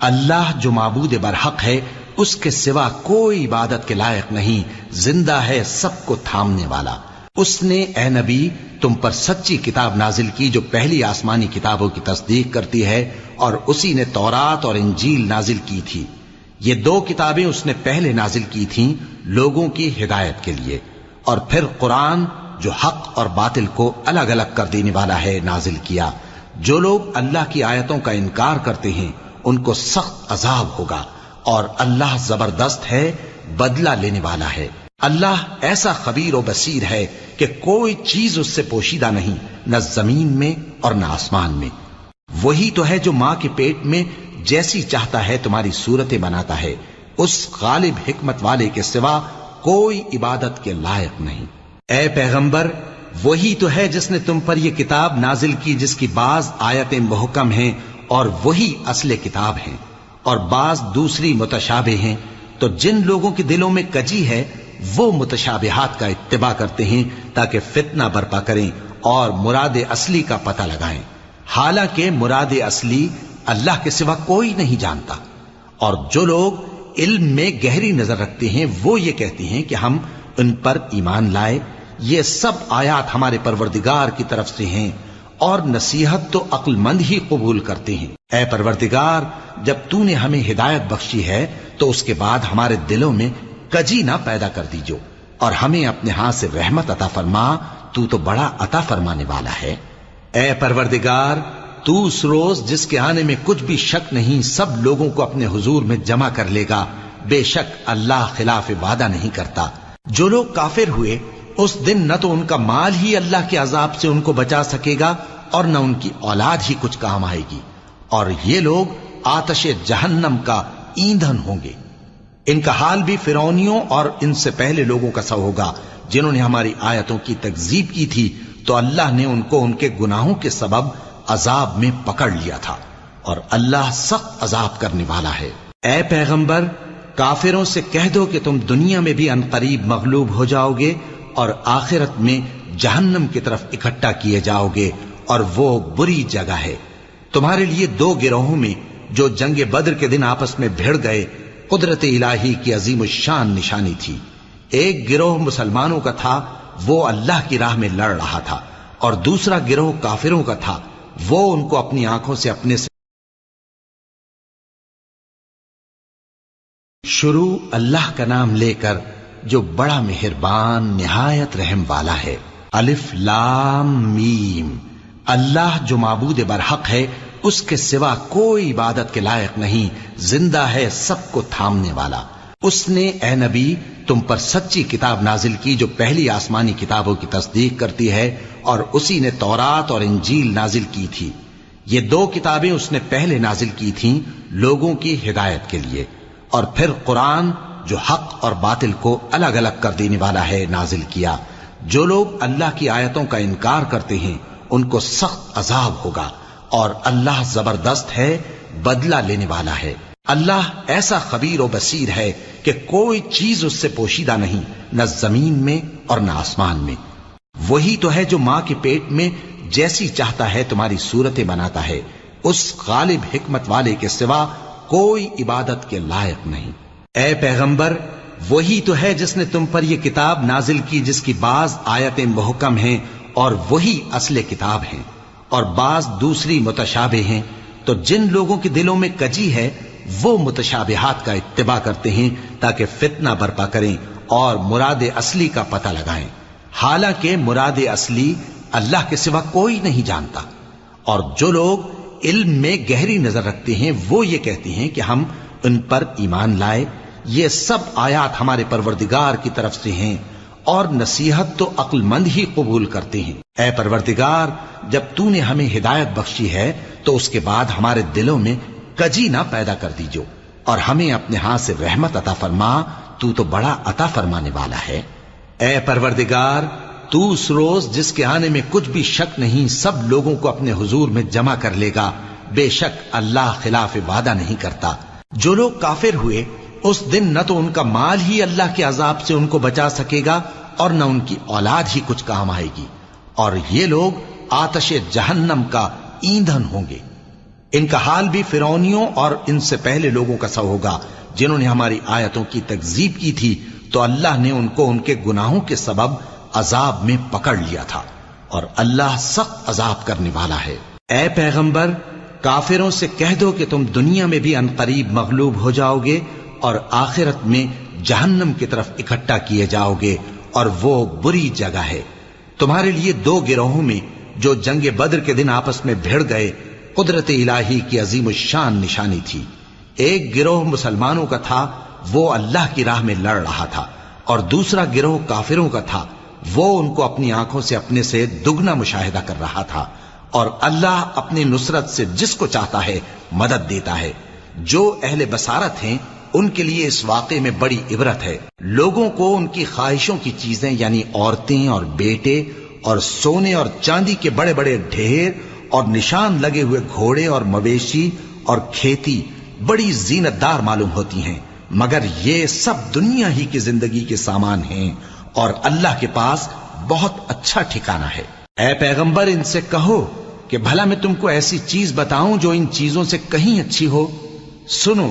اللہ جو معبود برحق ہے اس کے سوا کوئی عبادت کے لائق نہیں، زندہ ہے سب کو تھامنے والا۔ اس نے اے نبی تم پر سچی کتاب نازل کی جو پہلی آسمانی کتابوں کی تصدیق کرتی ہے، اور اسی نے تورات اور انجیل نازل کی تھی۔ یہ دو کتابیں اس نے پہلے نازل کی تھیں لوگوں کی ہدایت کے لیے، اور پھر قرآن جو حق اور باطل کو الگ الگ کر دینے والا ہے نازل کیا۔ جو لوگ اللہ کی آیتوں کا انکار کرتے ہیں ان کو سخت عذاب ہوگا، اور اللہ زبردست ہے، بدلہ لینے والا ہے۔ اللہ ایسا خبیر و بصیر ہے کہ کوئی چیز اس سے پوشیدہ نہیں، نہ زمین میں اور نہ آسمان میں۔ وہی تو ہے جو ماں کے پیٹ میں جیسی چاہتا ہے تمہاری صورتیں بناتا ہے، اس غالب حکمت والے کے سوا کوئی عبادت کے لائق نہیں۔ اے پیغمبر، وہی تو ہے جس نے تم پر یہ کتاب نازل کی جس کی بعض آیتیں محکم ہیں اور وہی اصل کتاب ہیں، اور بعض دوسری متشابہ ہیں۔ تو جن لوگوں کے دلوں میں کجی ہے وہ متشابہات کا اتباع کرتے ہیں تاکہ فتنہ برپا کریں اور مراد اصلی کا پتہ لگائیں، حالانکہ مراد اصلی اللہ کے سوا کوئی نہیں جانتا۔ اور جو لوگ علم میں گہری نظر رکھتے ہیں وہ یہ کہتے ہیں کہ ہم ان پر ایمان لائے۔ یہ سب آیات ہمارے پروردگار کی طرف سے ہیں، اور نصیحت تو عقل مند ہی قبول کرتے ہیں۔ اے پروردگار، جب تو نے ہمیں ہدایت بخشی ہے تو اس کے بعد ہمارے دلوں میں کجی نہ پیدا کر دیجو، اور ہمیں اپنے ہاتھ سے رحمت عطا فرما، تو بڑا عطا فرمانے والا ہے۔ اے پروردگار، تو اس روز جس کے آنے میں کچھ بھی شک نہیں سب لوگوں کو اپنے حضور میں جمع کر لے گا، بے شک اللہ خلاف وعدہ نہیں کرتا۔ جو لوگ کافر ہوئے اس دن نہ تو ان کا مال ہی اللہ کے عذاب سے ان کو بچا سکے گا اور نہ ان کی اولاد ہی کچھ کام آئے گی، اور یہ لوگ آتش جہنم کا ایندھن ہوں گے۔ ان کا حال بھی فرعونیوں اور ان سے پہلے لوگوں کا سا ہوگا جنہوں نے ہماری آیتوں کی تکذیب کی تھی، تو اللہ نے ان کو ان کے گناہوں کے سبب عذاب میں پکڑ لیا تھا، اور اللہ سخت عذاب کرنے والا ہے۔ اے پیغمبر، کافروں سے کہہ دو کہ تم دنیا میں بھی عنقریب مغلوب ہو جاؤ گے اور آخرت میں جہنم کی طرف اکٹھا کیے جاؤ گے، اور وہ بری جگہ ہے۔ تمہارے لیے دو گروہوں میں جو جنگ بدر کے دن آپس میں بھڑ گئے قدرت الہی کی عظیم الشان نشانی تھی۔ ایک گروہ مسلمانوں کا تھا، وہ اللہ کی راہ میں لڑ رہا تھا، اور دوسرا گروہ کافروں کا تھا، وہ ان کو اپنی آنکھوں سے اپنے سے شروع اللہ کا نام لے کر جو بڑا مہربان نہایت رحم والا ہے۔ الف لام میم۔ اللہ جو معبود برحق ہے اس کے سوا کوئی عبادت کے لائق نہیں، زندہ ہے سب کو تھامنے والا۔ اس نے اے نبی تم پر سچی کتاب نازل کی جو پہلی آسمانی کتابوں کی تصدیق کرتی ہے، اور اسی نے تورات اور انجیل نازل کی تھی۔ یہ دو کتابیں اس نے پہلے نازل کی تھیں لوگوں کی ہدایت کے لیے، اور پھر قرآن جو حق اور باطل کو الگ الگ کر دینے والا ہے نازل کیا۔ جو لوگ اللہ کی آیتوں کا انکار کرتے ہیں ان کو سخت عذاب ہوگا، اور اللہ زبردست ہے، بدلہ لینے والا ہے۔ اللہ ایسا خبیر و بصیر ہے کہ کوئی چیز اس سے پوشیدہ نہیں، نہ زمین میں اور نہ آسمان میں۔ وہی تو ہے جو ماں کے پیٹ میں جیسی چاہتا ہے تمہاری صورتیں بناتا ہے، اس غالب حکمت والے کے سوا کوئی عبادت کے لائق نہیں۔ اے پیغمبر، وہی تو ہے جس نے تم پر یہ کتاب نازل کی جس کی بعض آیتیں محکم ہیں اور وہی اصل کتاب ہیں، اور بعض دوسری متشابہ ہیں۔ تو جن لوگوں کے دلوں میں کجی ہے وہ متشابہات کا اتباع کرتے ہیں تاکہ فتنہ برپا کریں اور مراد اصلی کا پتہ لگائیں، حالانکہ مراد اصلی اللہ کے سوا کوئی نہیں جانتا۔ اور جو لوگ علم میں گہری نظر رکھتے ہیں وہ یہ کہتے ہیں کہ ہم ان پر ایمان لائے۔ یہ سب آیات ہمارے پروردگار کی طرف سے ہیں، اور نصیحت تو عقل مند ہی قبول کرتے ہیں۔ اے پروردگار، جب تو نے ہمیں ہدایت بخشی ہے تو اس کے بعد ہمارے دلوں میں کجی نہ پیدا کر دیجو، اور ہمیں اپنے ہاتھ سے رحمت عطا فرما، تو بڑا عطا فرمانے والا ہے۔ اے پروردگار، تو اس روز جس کے آنے میں کچھ بھی شک نہیں سب لوگوں کو اپنے حضور میں جمع کر لے گا، بے شک اللہ خلاف وعدہ نہیں کرتا۔ جو لوگ کافر ہوئے اس دن نہ تو ان کا مال ہی اللہ کے عذاب سے ان کو بچا سکے گا اور نہ ان کی اولاد ہی کچھ کام آئے گی، اور یہ لوگ آتش جہنم کا ایندھن ہوں گے۔ ان کا حال بھی فرعونیوں اور ان سے پہلے لوگوں کا سا ہوگا جنہوں نے ہماری آیتوں کی تکذیب کی تھی، تو اللہ نے ان کو ان کے گناہوں کے سبب عذاب میں پکڑ لیا تھا، اور اللہ سخت عذاب کرنے والا ہے۔ اے پیغمبر، کافروں سے کہہ دو کہ تم دنیا میں بھی عنقریب مغلوب ہو جاؤ گے اور آخرت میں جہنم کی طرف اکٹھا کیے جاؤ گے، اور وہ بری جگہ ہے۔ تمہارے لیے دو گروہوں میں جو جنگ بدر کے دن آپس میں بھڑ گئے قدرت الہی کی عظیم الشان نشانی تھی۔ ایک گروہ مسلمانوں کا تھا، وہ اللہ کی راہ میں لڑ رہا تھا، اور دوسرا گروہ کافروں کا تھا، وہ ان کو اپنی آنکھوں سے اپنے سے دگنا مشاہدہ کر رہا تھا۔ اور اللہ اپنی نصرت سے جس کو چاہتا ہے مدد دیتا ہے۔ جو اہل بصارت ہیں ان کے لیے اس واقعے میں بڑی عبرت ہے۔ لوگوں کو ان کی خواہشوں کی چیزیں یعنی عورتیں اور بیٹے اور سونے اور چاندی کے بڑے بڑے ڈھیر اور نشان لگے ہوئے گھوڑے اور مویشی اور کھیتی بڑی زینت دار معلوم ہوتی ہیں، مگر یہ سب دنیا ہی کی زندگی کے سامان ہیں، اور اللہ کے پاس بہت اچھا ٹھکانہ ہے۔ اے پیغمبر، ان سے کہو کہ بھلا میں تم کو ایسی چیز بتاؤں جو ان چیزوں سے کہیں اچھی ہو؟ سنو،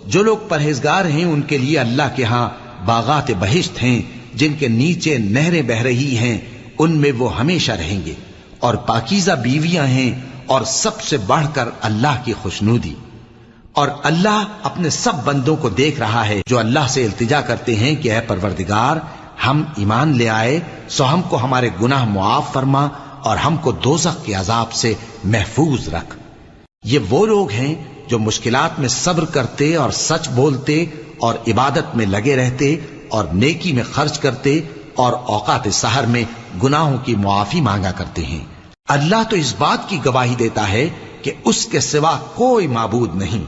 جو لوگ پرہیزگار ہیں ان کے لیے اللہ کے ہاں باغات بہشت ہیں جن کے نیچے نہریں بہ رہی ہیں، ان میں وہ ہمیشہ رہیں گے، اور پاکیزہ بیویاں ہیں، اور سب سے بڑھ کر اللہ کی خوشنودی۔ اور اللہ اپنے سب بندوں کو دیکھ رہا ہے جو اللہ سے التجا کرتے ہیں کہ اے پروردگار، ہم ایمان لے آئے سو ہم کو ہمارے گناہ معاف فرما اور ہم کو دوزخ کے عذاب سے محفوظ رکھ۔ یہ وہ لوگ ہیں جو مشکلات میں صبر کرتے اور سچ بولتے اور عبادت میں لگے رہتے اور نیکی میں خرچ کرتے اور اوقات سحر میں گناہوں کی معافی مانگا کرتے ہیں۔ اللہ تو اس بات کی گواہی دیتا ہے کہ اس کے سوا کوئی معبود نہیں،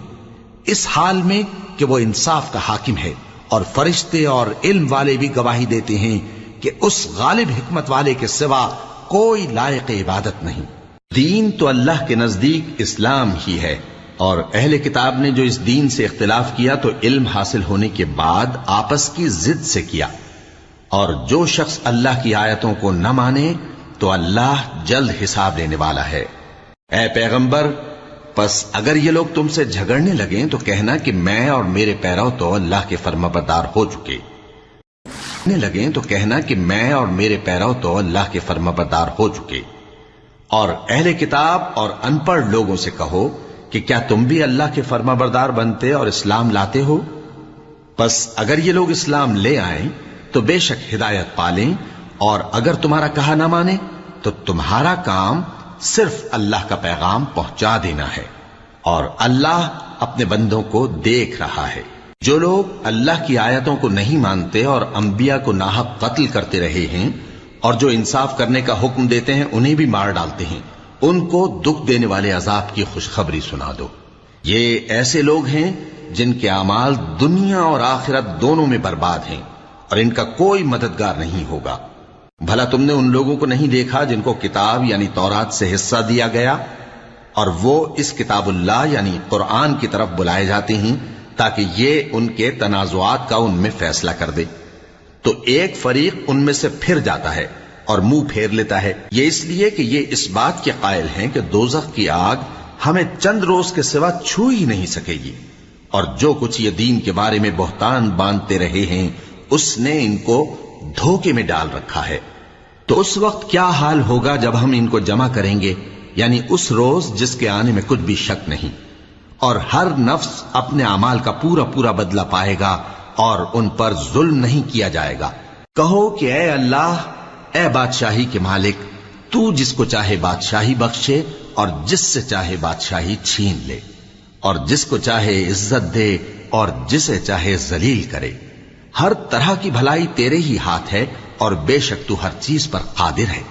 اس حال میں کہ وہ انصاف کا حاکم ہے، اور فرشتے اور علم والے بھی گواہی دیتے ہیں کہ اس غالب حکمت والے کے سوا کوئی لائق عبادت نہیں۔ دین تو اللہ کے نزدیک اسلام ہی ہے، اور اہل کتاب نے جو اس دین سے اختلاف کیا تو علم حاصل ہونے کے بعد آپس کی ضد سے کیا، اور جو شخص اللہ کی آیتوں کو نہ مانے تو اللہ جلد حساب لینے والا ہے۔ اے پیغمبر، پس اگر یہ لوگ تم سے جھگڑنے لگیں تو کہنا کہ میں اور میرے پیرو تو اللہ کے فرمانبردار ہو چکے۔ اور اہل کتاب اور ان پڑھ لوگوں سے کہو کہ کیا تم بھی اللہ کے فرمانبردار بنتے اور اسلام لاتے ہو؟ پس اگر یہ لوگ اسلام لے آئیں تو بے شک ہدایت پالیں، اور اگر تمہارا کہا نہ مانے تو تمہارا کام صرف اللہ کا پیغام پہنچا دینا ہے، اور اللہ اپنے بندوں کو دیکھ رہا ہے۔ جو لوگ اللہ کی آیتوں کو نہیں مانتے اور انبیاء کو ناحق قتل کرتے رہے ہیں، اور جو انصاف کرنے کا حکم دیتے ہیں انہیں بھی مار ڈالتے ہیں، ان کو دکھ دینے والے عذاب کی خوشخبری سنا دو۔ یہ ایسے لوگ ہیں جن کے اعمال دنیا اور آخرت دونوں میں برباد ہیں، اور ان کا کوئی مددگار نہیں ہوگا۔ بھلا تم نے ان لوگوں کو نہیں دیکھا جن کو کتاب یعنی تورات سے حصہ دیا گیا، اور وہ اس کتاب اللہ یعنی قرآن کی طرف بلائے جاتے ہیں تاکہ یہ ان کے تنازعات کا ان میں فیصلہ کر دے، تو ایک فریق ان میں سے پھر جاتا ہے اور منہ پھیر لیتا ہے، یہ اس لیے کہ یہ اس بات کے قائل ہیں کہ دوزخ کی آگ ہمیں چند روز کے سوا چھو ہی نہیں سکے گی، اور جو کچھ یہ دین کے بارے میں بہتان باندھتے رہے ہیں اس نے ان کو دھوکے میں ڈال رکھا ہے۔ تو اس وقت کیا حال ہوگا جب ہم ان کو جمع کریں گے، یعنی اس روز جس کے آنے میں کچھ بھی شک نہیں، اور ہر نفس اپنے اعمال کا پورا پورا بدلہ پائے گا، اور ان پر ظلم نہیں کیا جائے گا۔ کہو کہ اے اللہ، اے بادشاہی کے مالک، تو جس کو چاہے بادشاہی بخشے اور جس سے چاہے بادشاہی چھین لے، اور جس کو چاہے عزت دے اور جسے چاہے ذلیل کرے۔ ہر طرح کی بھلائی تیرے ہی ہاتھ ہے، اور بے شک تو ہر چیز پر قادر ہے۔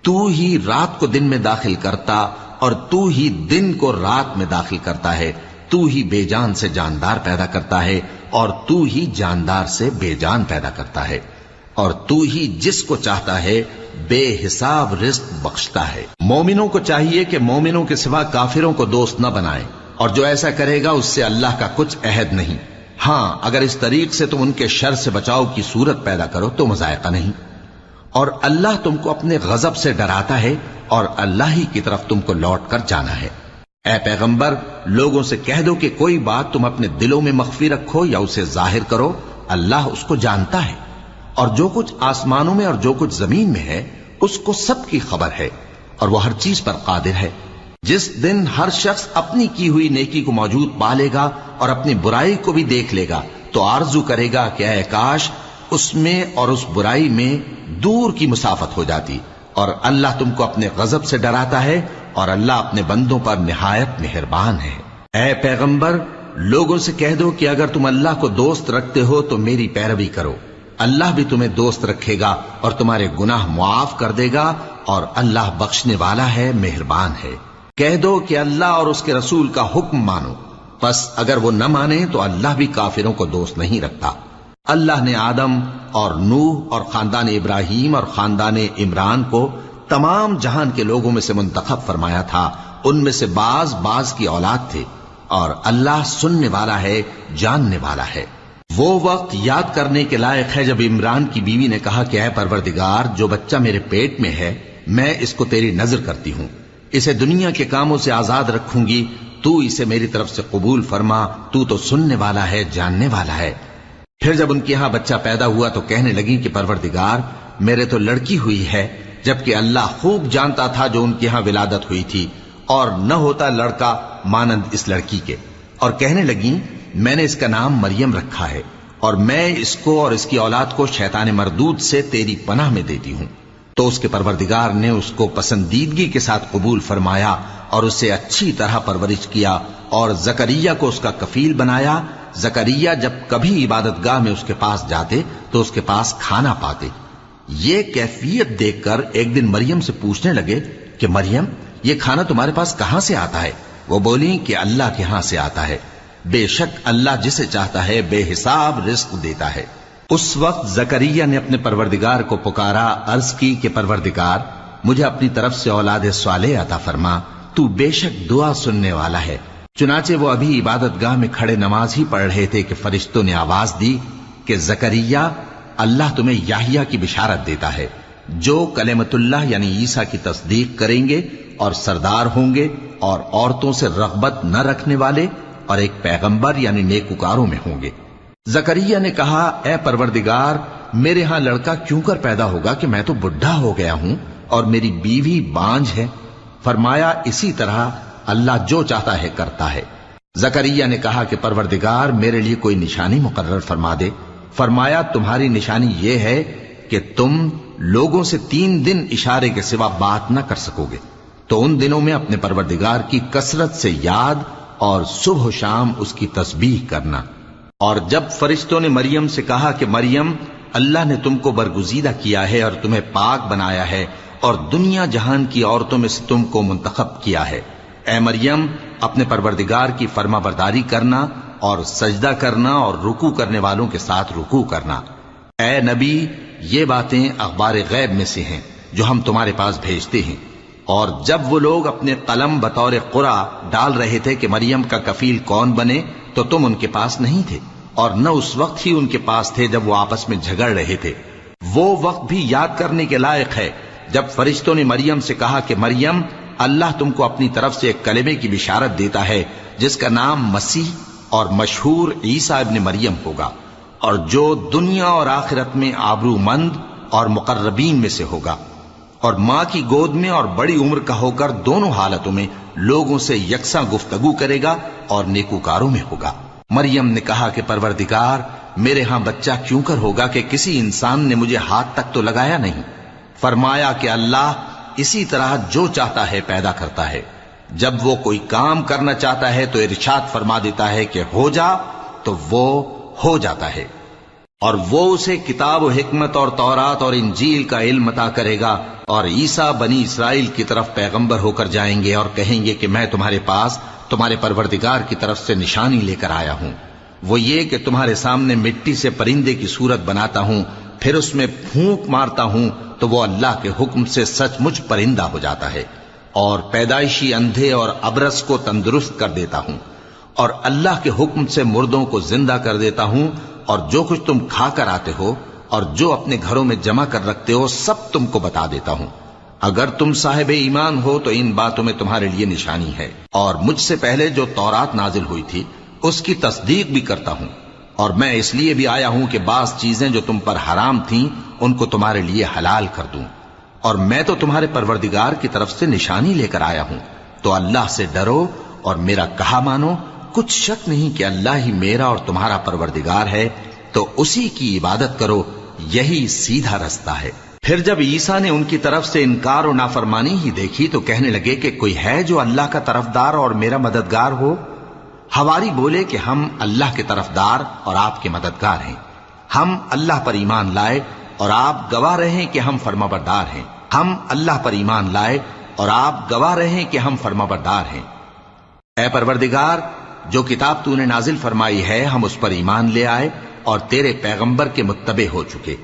تو ہی رات کو دن میں داخل کرتا اور تو ہی دن کو رات میں داخل کرتا ہے، تو ہی بے جان سے جاندار پیدا کرتا ہے، اور تو ہی جاندار سے بے جان پیدا کرتا ہے، اور تو ہی جس کو چاہتا ہے بے حساب رزق بخشتا ہے۔ مومنوں کو چاہیے کہ مومنوں کے سوا کافروں کو دوست نہ بنائیں، اور جو ایسا کرے گا اس سے اللہ کا کچھ عہد نہیں۔ ہاں، اگر اس طریق سے تم ان کے شر سے بچاؤ کی صورت پیدا کرو تو مذائقہ نہیں، اور اللہ تم کو اپنے غضب سے ڈراتا ہے، اور اللہ ہی کی طرف تم کو لوٹ کر جانا ہے۔ اے پیغمبر لوگوں سے کہہ دو کہ کوئی بات تم اپنے دلوں میں مخفی رکھو یا اسے ظاہر کرو، اللہ اس کو جانتا ہے، اور جو کچھ آسمانوں میں اور جو کچھ زمین میں ہے اس کو سب کی خبر ہے، اور وہ ہر چیز پر قادر ہے۔ جس دن ہر شخص اپنی کی ہوئی نیکی کو موجود پا لے گا اور اپنی برائی کو بھی دیکھ لے گا تو آرزو کرے گا کہ اے کاش اس میں اور اس برائی میں دور کی مسافت ہو جاتی، اور اللہ تم کو اپنے غضب سے ڈراتا ہے، اور اللہ اپنے بندوں پر نہایت مہربان ہے۔ اے پیغمبر لوگوں سے کہہ دو کہ اگر تم اللہ کو دوست رکھتے ہو تو میری پیروی کرو، اللہ بھی تمہیں دوست رکھے گا اور تمہارے گناہ معاف کر دے گا، اور اللہ بخشنے والا ہے، مہربان ہے۔ کہہ دو کہ اللہ اور اس کے رسول کا حکم مانو، پس اگر وہ نہ مانے تو اللہ بھی کافروں کو دوست نہیں رکھتا۔ اللہ نے آدم اور نوح اور خاندان ابراہیم اور خاندان عمران کو تمام جہان کے لوگوں میں سے منتخب فرمایا تھا، ان میں سے بعض بعض کی اولاد تھے، اور اللہ سننے والا ہے، جاننے والا ہے۔ وہ وقت یاد کرنے کے لائق ہے جب عمران کی بیوی نے کہا کہ اے پروردگار جو بچہ میرے پیٹ میں ہے میں اس کو تیری نذر کرتی ہوں، اسے دنیا کے کاموں سے آزاد رکھوں گی، تو اسے میری طرف سے قبول فرما، تو سننے والا ہے، جاننے والا ہے۔ پھر جب ان کے ہاں بچہ پیدا ہوا تو کہنے لگی کہ پروردگار میرے تو لڑکی ہوئی ہے، جبکہ اللہ خوب جانتا تھا جو ان کے ہاں ولادت ہوئی تھی، اور نہ ہوتا لڑکا مانند اس لڑکی کے، اور کہنے لگی میں نے اس کا نام مریم رکھا ہے، اور میں اس کو اور اس کی اولاد کو شیطان مردود سے تیری پناہ میں دیتی ہوں۔ تو اس کے پروردگار نے اس کو پسندیدگی کے ساتھ قبول فرمایا اور اسے اچھی طرح پرورش کیا، اور زکریا کو اس کا کفیل بنایا۔ زکریا جب کبھی عبادت گاہ میں اس کے پاس جاتے تو اس کے پاس کھانا پاتے۔ یہ کیفیت دیکھ کر ایک دن مریم سے پوچھنے لگے کہ مریم یہ کھانا تمہارے پاس کہاں سے آتا ہے؟ وہ بولی کہ اللہ کے ہاں سے آتا ہے، بے شک اللہ جسے چاہتا ہے بے حساب رزق دیتا ہے۔ اس وقت زکریا نے اپنے پروردگار کو پکارا، عرض کی کہ پروردگار مجھے اپنی طرف سے اولاد صالح عطا فرما، تو بے شک دعا سننے والا ہے۔ چنانچہ وہ ابھی عبادت گاہ میں کھڑے نماز ہی پڑھ رہے تھے کہ فرشتوں نے آواز دی کہ زکریا اللہ تمہیں یحییٰ کی بشارت دیتا ہے، جو کلمۃ اللہ یعنی عیسیٰ کی تصدیق کریں گے اور سردار ہوں گے اور عورتوں سے رغبت نہ رکھنے والے اور ایک پیغمبر یعنی نیکوکاروں میں ہوں گے۔ زکریا نے کہا اے پروردگار میرے ہاں لڑکا کیوں کر پیدا ہوگا کہ میں تو بڈھا ہو گیا ہوں اور میری بیوی بانجھ ہے۔ فرمایا اسی طرح اللہ جو چاہتا ہے کرتا ہے۔ زکریا نے کہا کہ پروردگار میرے لیے کوئی نشانی مقرر فرما دے۔ فرمایا تمہاری نشانی یہ ہے کہ تم لوگوں سے 3 دن اشارے کے سوا بات نہ کر سکو گے، تو ان دنوں میں اپنے پروردگار کی کثرت سے یاد اور صبح و شام اس کی تسبیح کرنا۔ اور جب فرشتوں نے مریم سے کہا کہ مریم اللہ نے تم کو برگزیدہ کیا ہے اور تمہیں پاک بنایا ہے اور دنیا جہان کی عورتوں میں سے تم کو منتخب کیا ہے، اے مریم اپنے پروردگار کی فرما برداری کرنا اور سجدہ کرنا اور رکوع کرنے والوں کے ساتھ رکوع کرنا۔ اے نبی یہ باتیں اخبار غیب میں سے ہیں جو ہم تمہارے پاس بھیجتے ہیں۔ اور جب وہ لوگ اپنے قلم بطور قرعہ ڈال رہے تھے کہ مریم کا کفیل کون بنے تو تم ان کے پاس نہیں تھے، اور نہ اس وقت ہی ان کے پاس تھے جب وہ آپس میں جھگڑ رہے تھے۔ وہ وقت بھی یاد کرنے کے لائق ہے جب فرشتوں نے مریم سے کہا کہ مریم اللہ تم کو اپنی طرف سے ایک کلمے کی بشارت دیتا ہے جس کا نام مسیح اور مشہور عیسیٰ ابن مریم ہوگا، اور جو دنیا اور آخرت میں آبرو مند اور مقربین میں سے ہوگا، اور ماں کی گود میں اور بڑی عمر کا ہو کر دونوں حالتوں میں لوگوں سے یکساں گفتگو کرے گا اور نیکوکاروں میں ہوگا۔ مریم نے کہا کہ پروردگار میرے ہاں بچہ کیوں کر ہوگا کہ کسی انسان نے مجھے ہاتھ تک تو لگایا نہیں۔ فرمایا کہ اللہ اسی طرح جو چاہتا ہے پیدا کرتا ہے، جب وہ کوئی کام کرنا چاہتا ہے تو ارشاد فرما دیتا ہے کہ ہو جا تو وہ ہو جاتا ہے۔ اور وہ اسے کتاب و حکمت اور تورات اور انجیل کا علم عطا کرے گا، اور عیسیٰ بنی اسرائیل کی طرف پیغمبر ہو کر جائیں گے اور کہیں گے کہ میں تمہارے پاس تمہارے پروردگار کی طرف سے نشانی لے کر آیا ہوں، وہ یہ کہ تمہارے سامنے مٹی سے پرندے کی صورت بناتا ہوں، پھر اس میں پھونک مارتا ہوں تو وہ اللہ کے حکم سے سچ مچ پرندہ ہو جاتا ہے، اور پیدائشی اندھے اور ابرص کو تندرست کر دیتا ہوں، اور اللہ کے حکم سے مردوں کو زندہ کر دیتا ہوں، اور جو کچھ تم کھا کر آتے ہو اور جو اپنے گھروں میں جمع کر رکھتے ہو سب تم کو بتا دیتا ہوں۔ اگر تم صاحب ایمان ہو تو ان باتوں میں تمہارے لیے نشانی ہے، اور مجھ سے پہلے جو تورات نازل ہوئی تھی اس کی تصدیق بھی کرتا ہوں، اور میں اس لیے بھی آیا ہوں کہ بعض چیزیں جو تم پر حرام تھیں ان کو تمہارے لیے حلال کر دوں، اور میں تو تمہارے پروردگار کی طرف سے نشانی لے کر آیا ہوں، تو اللہ سے ڈرو اور میرا کہا مانو۔ کچھ شک نہیں کہ اللہ ہی میرا اور تمہارا پروردگار ہے، تو اسی کی عبادت کرو، یہی سیدھا رستہ ہے۔ پھر جب عیسیٰ نے ان کی طرف سے انکار و نافرمانی ہی دیکھی تو کہنے لگے کہ کوئی ہے جو اللہ کا طرفدار اور میرا مددگار ہو؟ حواری بولے کہ ہم اللہ کے طرفدار اور آپ کے مددگار ہیں، ہم اللہ پر ایمان لائے اور آپ گواہ رہے کہ ہم فرمانبردار ہیں، ہم اللہ پر ایمان لائے اور آپ گواہ رہے کہ ہم فرمانبردار ہیں۔ اے پروردگار، جو کتاب تو نے نازل فرمائی ہے ہم اس پر ایمان لے آئے اور تیرے پیغمبر کے متبع ہو چکے،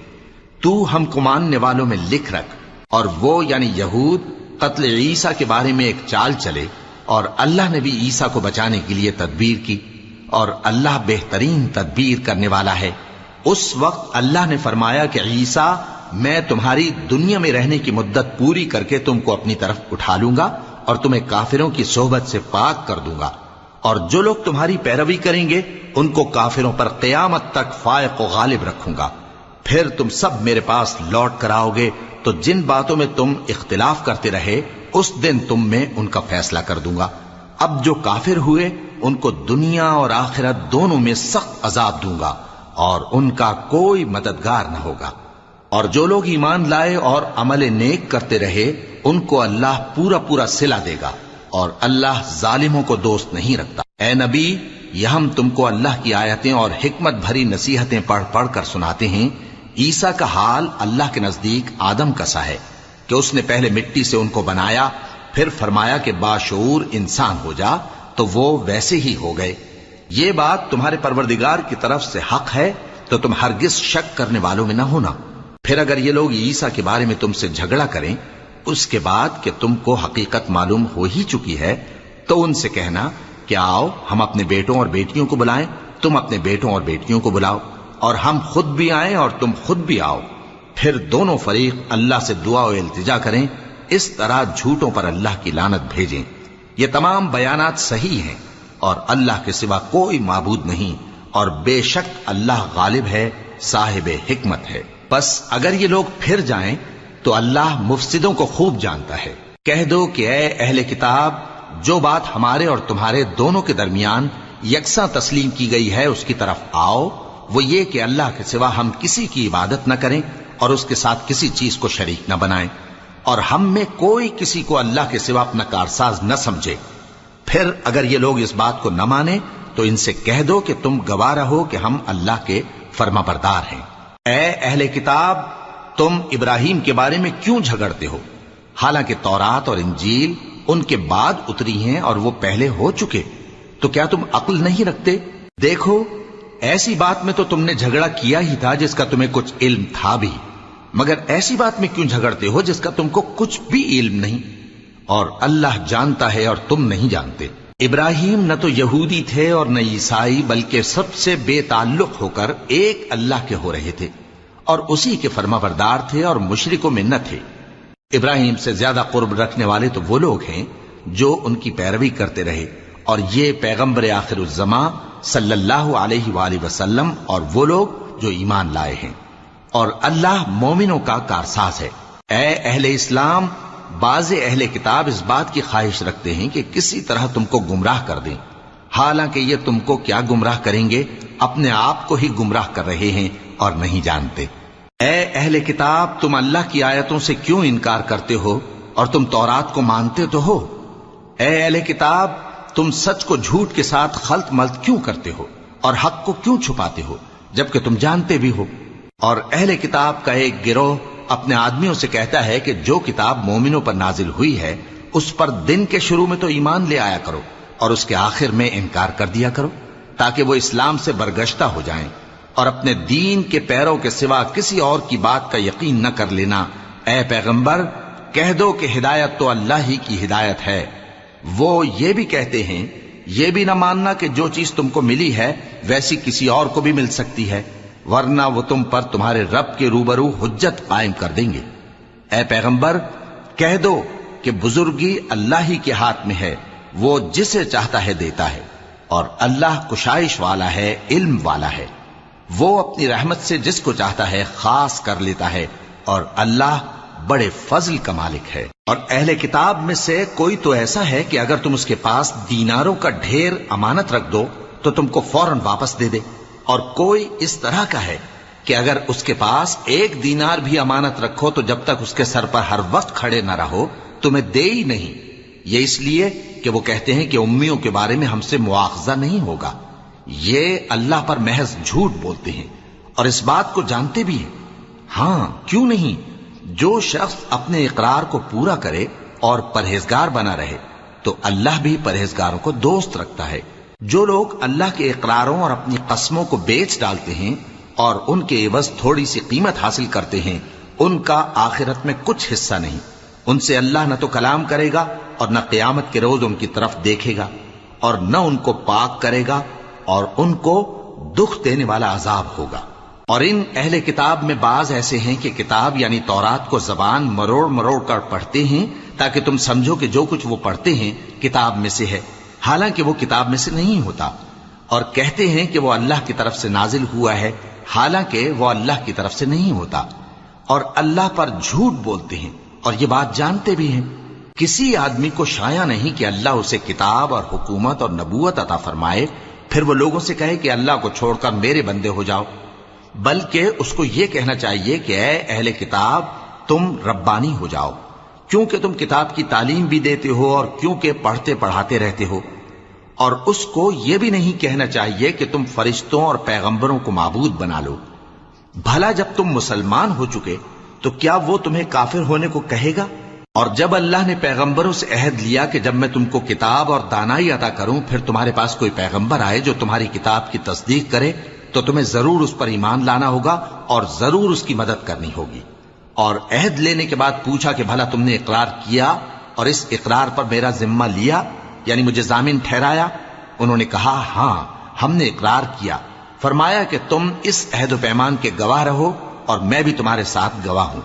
تو ہم کو ماننے والوں میں لکھ رکھ۔ اور وہ یعنی یہود قتل عیسیٰ کے بارے میں ایک چال چلے، اور اللہ نے بھی عیسیٰ کو بچانے کے لیے تدبیر کی، اور اللہ بہترین تدبیر کرنے والا ہے۔ اس وقت اللہ نے فرمایا کہ عیسیٰ، میں تمہاری دنیا میں رہنے کی مدت پوری کر کے تم کو اپنی طرف اٹھا لوں گا اور تمہیں کافروں کی صحبت سے پاک کر دوں گا، اور جو لوگ تمہاری پیروی کریں گے ان کو کافروں پر قیامت تک فائق و غالب رکھوں گا۔ پھر تم سب میرے پاس لوٹ کر آؤ گے تو جن باتوں میں تم اختلاف کرتے رہے اس دن تم میں ان کا فیصلہ کر دوں گا۔ اب جو کافر ہوئے ان کو دنیا اور آخرت دونوں میں سخت عذاب دوں گا، اور ان کا کوئی مددگار نہ ہوگا۔ اور جو لوگ ایمان لائے اور عمل نیک کرتے رہے ان کو اللہ پورا پورا صلہ دے گا، اور اللہ ظالموں کو دوست نہیں رکھتا۔ اے نبی، یہ ہم تم کو اللہ کی آیتیں اور حکمت بھری نصیحتیں پڑھ پڑھ کر سناتے ہیں۔ عیسیٰ کا حال اللہ کے نزدیک آدم کا سا ہے کہ اس نے پہلے مٹی سے ان کو بنایا، پھر فرمایا کہ باشعور انسان ہو جا، تو وہ ویسے ہی ہو گئے۔ یہ بات تمہارے پروردگار کی طرف سے حق ہے، تو تم ہرگز شک کرنے والوں میں نہ ہونا۔ پھر اگر یہ لوگ عیسیٰ کے بارے میں تم سے جھگڑا کریں اس کے بعد کہ تم کو حقیقت معلوم ہو ہی چکی ہے، تو ان سے کہنا کہ آؤ ہم اپنے بیٹوں اور بیٹیوں کو بلائیں، تم اپنے بیٹوں اور بیٹیوں کو بلاؤ، اور ہم خود بھی آئیں اور تم خود بھی آؤ، پھر دونوں فریق اللہ سے دعا و التجا کریں، اس طرح جھوٹوں پر اللہ کی لعنت بھیجیں۔ یہ تمام بیانات صحیح ہیں، اور اللہ کے سوا کوئی معبود نہیں، اور بے شک اللہ غالب ہے، صاحب حکمت ہے۔ بس اگر یہ لوگ پھر جائیں تو اللہ مفسدوں کو خوب جانتا ہے۔ کہہ دو کہ اے اہل کتاب، جو بات ہمارے اور تمہارے دونوں کے درمیان یکساں تسلیم کی گئی ہے اس کی طرف آؤ، وہ یہ کہ اللہ کے سوا ہم کسی کی عبادت نہ کریں اور اس کے ساتھ کسی چیز کو شریک نہ بنائیں، اور ہم میں کوئی کسی کو اللہ کے سوا اپنا کارساز نہ سمجھے۔ پھر اگر یہ لوگ اس بات کو نہ مانیں تو ان سے کہہ دو کہ تم گواہ رہو کہ ہم اللہ کے فرما بردار ہیں۔ اے اہل کتاب، تم ابراہیم کے بارے میں کیوں جھگڑتے ہو؟ حالانکہ تورات اور انجیل ان کے بعد اتری ہیں اور وہ پہلے ہو چکے، تو کیا تم عقل نہیں رکھتے؟ دیکھو، ایسی بات میں تو تم نے جھگڑا کیا ہی تھا جس کا تمہیں کچھ علم تھا بھی، مگر ایسی بات میں کیوں جھگڑتے ہو جس کا تم کو کچھ بھی علم نہیں؟ اور اللہ جانتا ہے اور تم نہیں جانتے۔ ابراہیم نہ تو یہودی تھے اور نہ عیسائی، بلکہ سب سے بے تعلق ہو کر ایک اللہ کے ہو رہے تھے، اور اسی کے فرما بردار تھے اور مشرکوں میں نہ تھے۔ ابراہیم سے زیادہ قرب رکھنے والے تو وہ لوگ ہیں جو ان کی پیروی کرتے رہے، اور یہ پیغمبر آخر الزماں صلی اللہ علیہ وآلہ وسلم اور وہ لوگ جو ایمان لائے ہیں، اور اللہ مومنوں کا کارساز ہے۔ اے اہل اسلام، بعض اہل کتاب اس بات کی خواہش رکھتے ہیں کہ کسی طرح تم کو گمراہ کر دیں، حالانکہ یہ تم کو کیا گمراہ کریں گے، اپنے آپ کو ہی گمراہ کر رہے ہیں اور نہیں جانتے۔ اے اہل کتاب، تم اللہ کی آیتوں سے کیوں انکار کرتے ہو اور تم تورات کو مانتے تو ہو؟ اے اہل کتاب، تم سچ کو جھوٹ کے ساتھ خلط ملط کیوں کرتے ہو اور حق کو کیوں چھپاتے ہو جبکہ تم جانتے بھی ہو؟ اور اہل کتاب کا ایک گروہ اپنے آدمیوں سے کہتا ہے کہ جو کتاب مومنوں پر نازل ہوئی ہے اس پر دن کے شروع میں تو ایمان لے آیا کرو اور اس کے آخر میں انکار کر دیا کرو، تاکہ وہ اسلام سے برگشتہ ہو جائیں، اور اپنے دین کے پیروں کے سوا کسی اور کی بات کا یقین نہ کر لینا۔ اے پیغمبر، کہہ دو کہ ہدایت تو اللہ ہی کی ہدایت ہے۔ وہ یہ بھی کہتے ہیں، یہ بھی نہ ماننا کہ جو چیز تم کو ملی ہے ویسی کسی اور کو بھی مل سکتی ہے، ورنہ وہ تم پر تمہارے رب کے روبرو حجت قائم کر دیں گے۔ اے پیغمبر، کہہ دو کہ بزرگی اللہ ہی کے ہاتھ میں ہے، وہ جسے چاہتا ہے دیتا ہے، اور اللہ کشائش والا ہے، علم والا ہے، وہ اپنی رحمت سے جس کو چاہتا ہے خاص کر لیتا ہے، اور اللہ بڑے فضل کا مالک ہے۔ اور اہل کتاب میں سے کوئی تو ایسا ہے کہ اگر تم اس کے پاس دیناروں کا ڈھیر امانت رکھ دو تو تم کو فوراً واپس دے دے، اور کوئی اس طرح کا ہے کہ اگر اس کے پاس 1 دینار بھی امانت رکھو تو جب تک اس کے سر پر ہر وقت کھڑے نہ رہو تمہیں دے ہی نہیں، یہ اس لیے کہ وہ کہتے ہیں کہ امیوں کے بارے میں ہم سے مواخذہ نہیں ہوگا۔ یہ اللہ پر محض جھوٹ بولتے ہیں اور اس بات کو جانتے بھی ہیں۔ ہاں کیوں نہیں، جو شخص اپنے اقرار کو پورا کرے اور پرہیزگار بنا رہے تو اللہ بھی پرہیزگاروں کو دوست رکھتا ہے۔ جو لوگ اللہ کے اقراروں اور اپنی قسموں کو بیچ ڈالتے ہیں اور ان کے عوض تھوڑی سی قیمت حاصل کرتے ہیں، ان کا آخرت میں کچھ حصہ نہیں۔ ان سے اللہ نہ تو کلام کرے گا اور نہ قیامت کے روز ان کی طرف دیکھے گا، اور نہ ان کو پاک کرے گا، اور ان کو دکھ دینے والا عذاب ہوگا۔ اور ان اہل کتاب میں بعض ایسے ہیں کہ کتاب یعنی تورات کو زبان مروڑ مروڑ کر پڑھتے ہیں تاکہ تم سمجھو کہ جو کچھ وہ پڑھتے ہیں کتاب میں سے ہے، حالانکہ وہ کتاب میں سے نہیں ہوتا، اور کہتے ہیں کہ وہ اللہ کی طرف سے نازل ہوا ہے، حالانکہ وہ اللہ کی طرف سے نہیں ہوتا، اور اللہ پر جھوٹ بولتے ہیں اور یہ بات جانتے بھی ہیں۔ کسی آدمی کو شایع نہیں کہ اللہ اسے کتاب اور حکومت اور نبوت عطا فرمائے پھر وہ لوگوں سے کہے کہ اللہ کو چھوڑ کر میرے بندے ہو جاؤ، بلکہ اس کو یہ کہنا چاہیے کہ اے اہل کتاب تم ربانی ہو جاؤ، کیونکہ تم کتاب کی تعلیم بھی دیتے ہو اور کیونکہ پڑھتے پڑھاتے رہتے ہو۔ اور اس کو یہ بھی نہیں کہنا چاہیے کہ تم فرشتوں اور پیغمبروں کو معبود بنا لو۔ بھلا جب تم مسلمان ہو چکے تو کیا وہ تمہیں کافر ہونے کو کہے گا؟ اور جب اللہ نے پیغمبروں سے عہد لیا کہ جب میں تم کو کتاب اور دانائی عطا کروں پھر تمہارے پاس کوئی پیغمبر آئے جو تمہاری کتاب کی تصدیق کرے تو تمہیں ضرور اس پر ایمان لانا ہوگا اور ضرور اس کی مدد کرنی ہوگی۔ اور عہد لینے کے بعد پوچھا کہ بھلا تم نے اقرار کیا اور اس اقرار پر میرا ذمہ لیا، یعنی مجھے ضامن ٹھہرایا؟ انہوں نے کہا ہاں ہم نے اقرار کیا۔ فرمایا کہ تم اس عہد و پیمان کے گواہ رہو اور میں بھی تمہارے ساتھ گواہ ہوں۔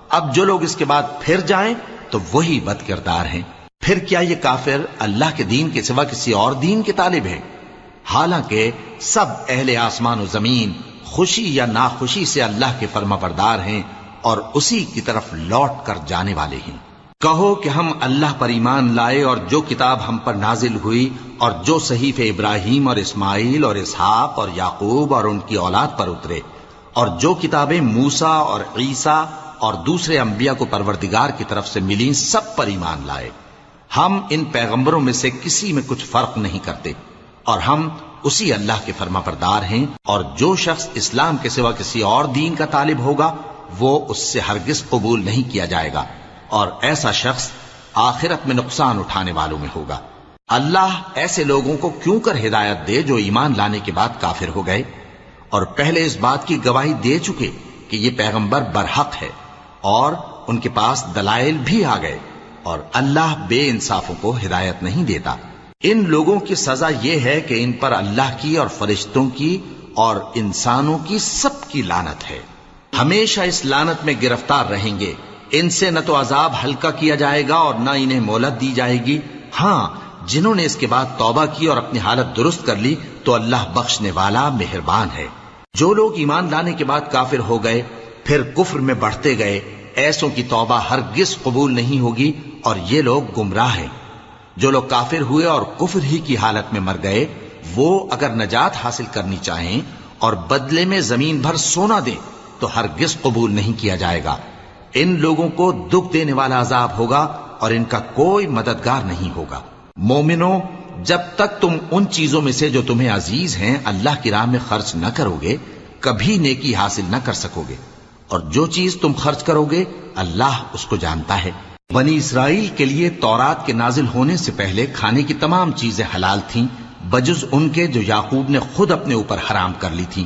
اب جو لوگ اس کے بعد پھر جائیں تو وہی بد کردار ہیں۔ پھر کیا یہ کافر اللہ کے دین کے سوا کسی اور دین کے طالب ہیں؟ حالانکہ سب اہل آسمان و زمین خوشی یا ناخوشی سے اللہ کے فرما بردار ہیں اور اسی کی طرف لوٹ کر جانے والے ہیں۔ کہو کہ ہم اللہ پر ایمان لائے اور جو کتاب ہم پر نازل ہوئی اور جو صحیفے ابراہیم اور اسماعیل اور اسحاق اور یعقوب اور ان کی اولاد پر اترے، اور جو کتابیں موسیٰ اور عیسیٰ اور دوسرے انبیاء کو پروردگار کی طرف سے ملیں سب پر ایمان لائے۔ ہم ان پیغمبروں میں سے کسی میں کچھ فرق نہیں کرتے، اور ہم اسی اللہ کے فرما بردار ہیں۔ اور جو شخص اسلام کے سوا کسی اور دین کا طالب ہوگا وہ اس سے ہرگز قبول نہیں کیا جائے گا، اور ایسا شخص آخرت میں نقصان اٹھانے والوں میں ہوگا۔ اللہ ایسے لوگوں کو کیوں کر ہدایت دے جو ایمان لانے کے بعد کافر ہو گئے اور پہلے اس بات کی گواہی دے چکے کہ یہ پیغمبر برحق ہے اور ان کے پاس دلائل بھی آ گئے، اور اللہ بے انصافوں کو ہدایت نہیں دیتا۔ ان لوگوں کی سزا یہ ہے کہ ان پر اللہ کی اور فرشتوں کی اور انسانوں کی سب کی لعنت ہے، ہمیشہ اس لعنت میں گرفتار رہیں گے۔ ان سے نہ تو عذاب ہلکا کیا جائے گا اور نہ انہیں مہلت دی جائے گی۔ ہاں جنہوں نے اس کے بعد توبہ کی اور اپنی حالت درست کر لی تو اللہ بخشنے والا مہربان ہے۔ جو لوگ ایمان لانے کے بعد کافر ہو گئے پھر کفر میں بڑھتے گئے، ایسوں کی توبہ ہرگز قبول نہیں ہوگی اور یہ لوگ گمراہ ہیں۔ جو لوگ کافر ہوئے اور کفر ہی کی حالت میں مر گئے وہ اگر نجات حاصل کرنی چاہیں اور بدلے میں زمین بھر سونا دیں تو ہرگز قبول نہیں کیا جائے گا۔ ان لوگوں کو دکھ دینے والا عذاب ہوگا اور ان کا کوئی مددگار نہیں ہوگا۔ مومنوں، جب تک تم ان چیزوں میں سے جو تمہیں عزیز ہیں اللہ کی راہ میں خرچ نہ کرو گے کبھی نیکی حاصل نہ کر سکو گے، اور جو چیز تم خرچ کرو گے اللہ اس کو جانتا ہے۔ بنی اسرائیل کے لیے تورات کے نازل ہونے سے پہلے کھانے کی تمام چیزیں حلال تھیں بجز ان کے جو یعقوب نے خود اپنے اوپر حرام کر لی تھی۔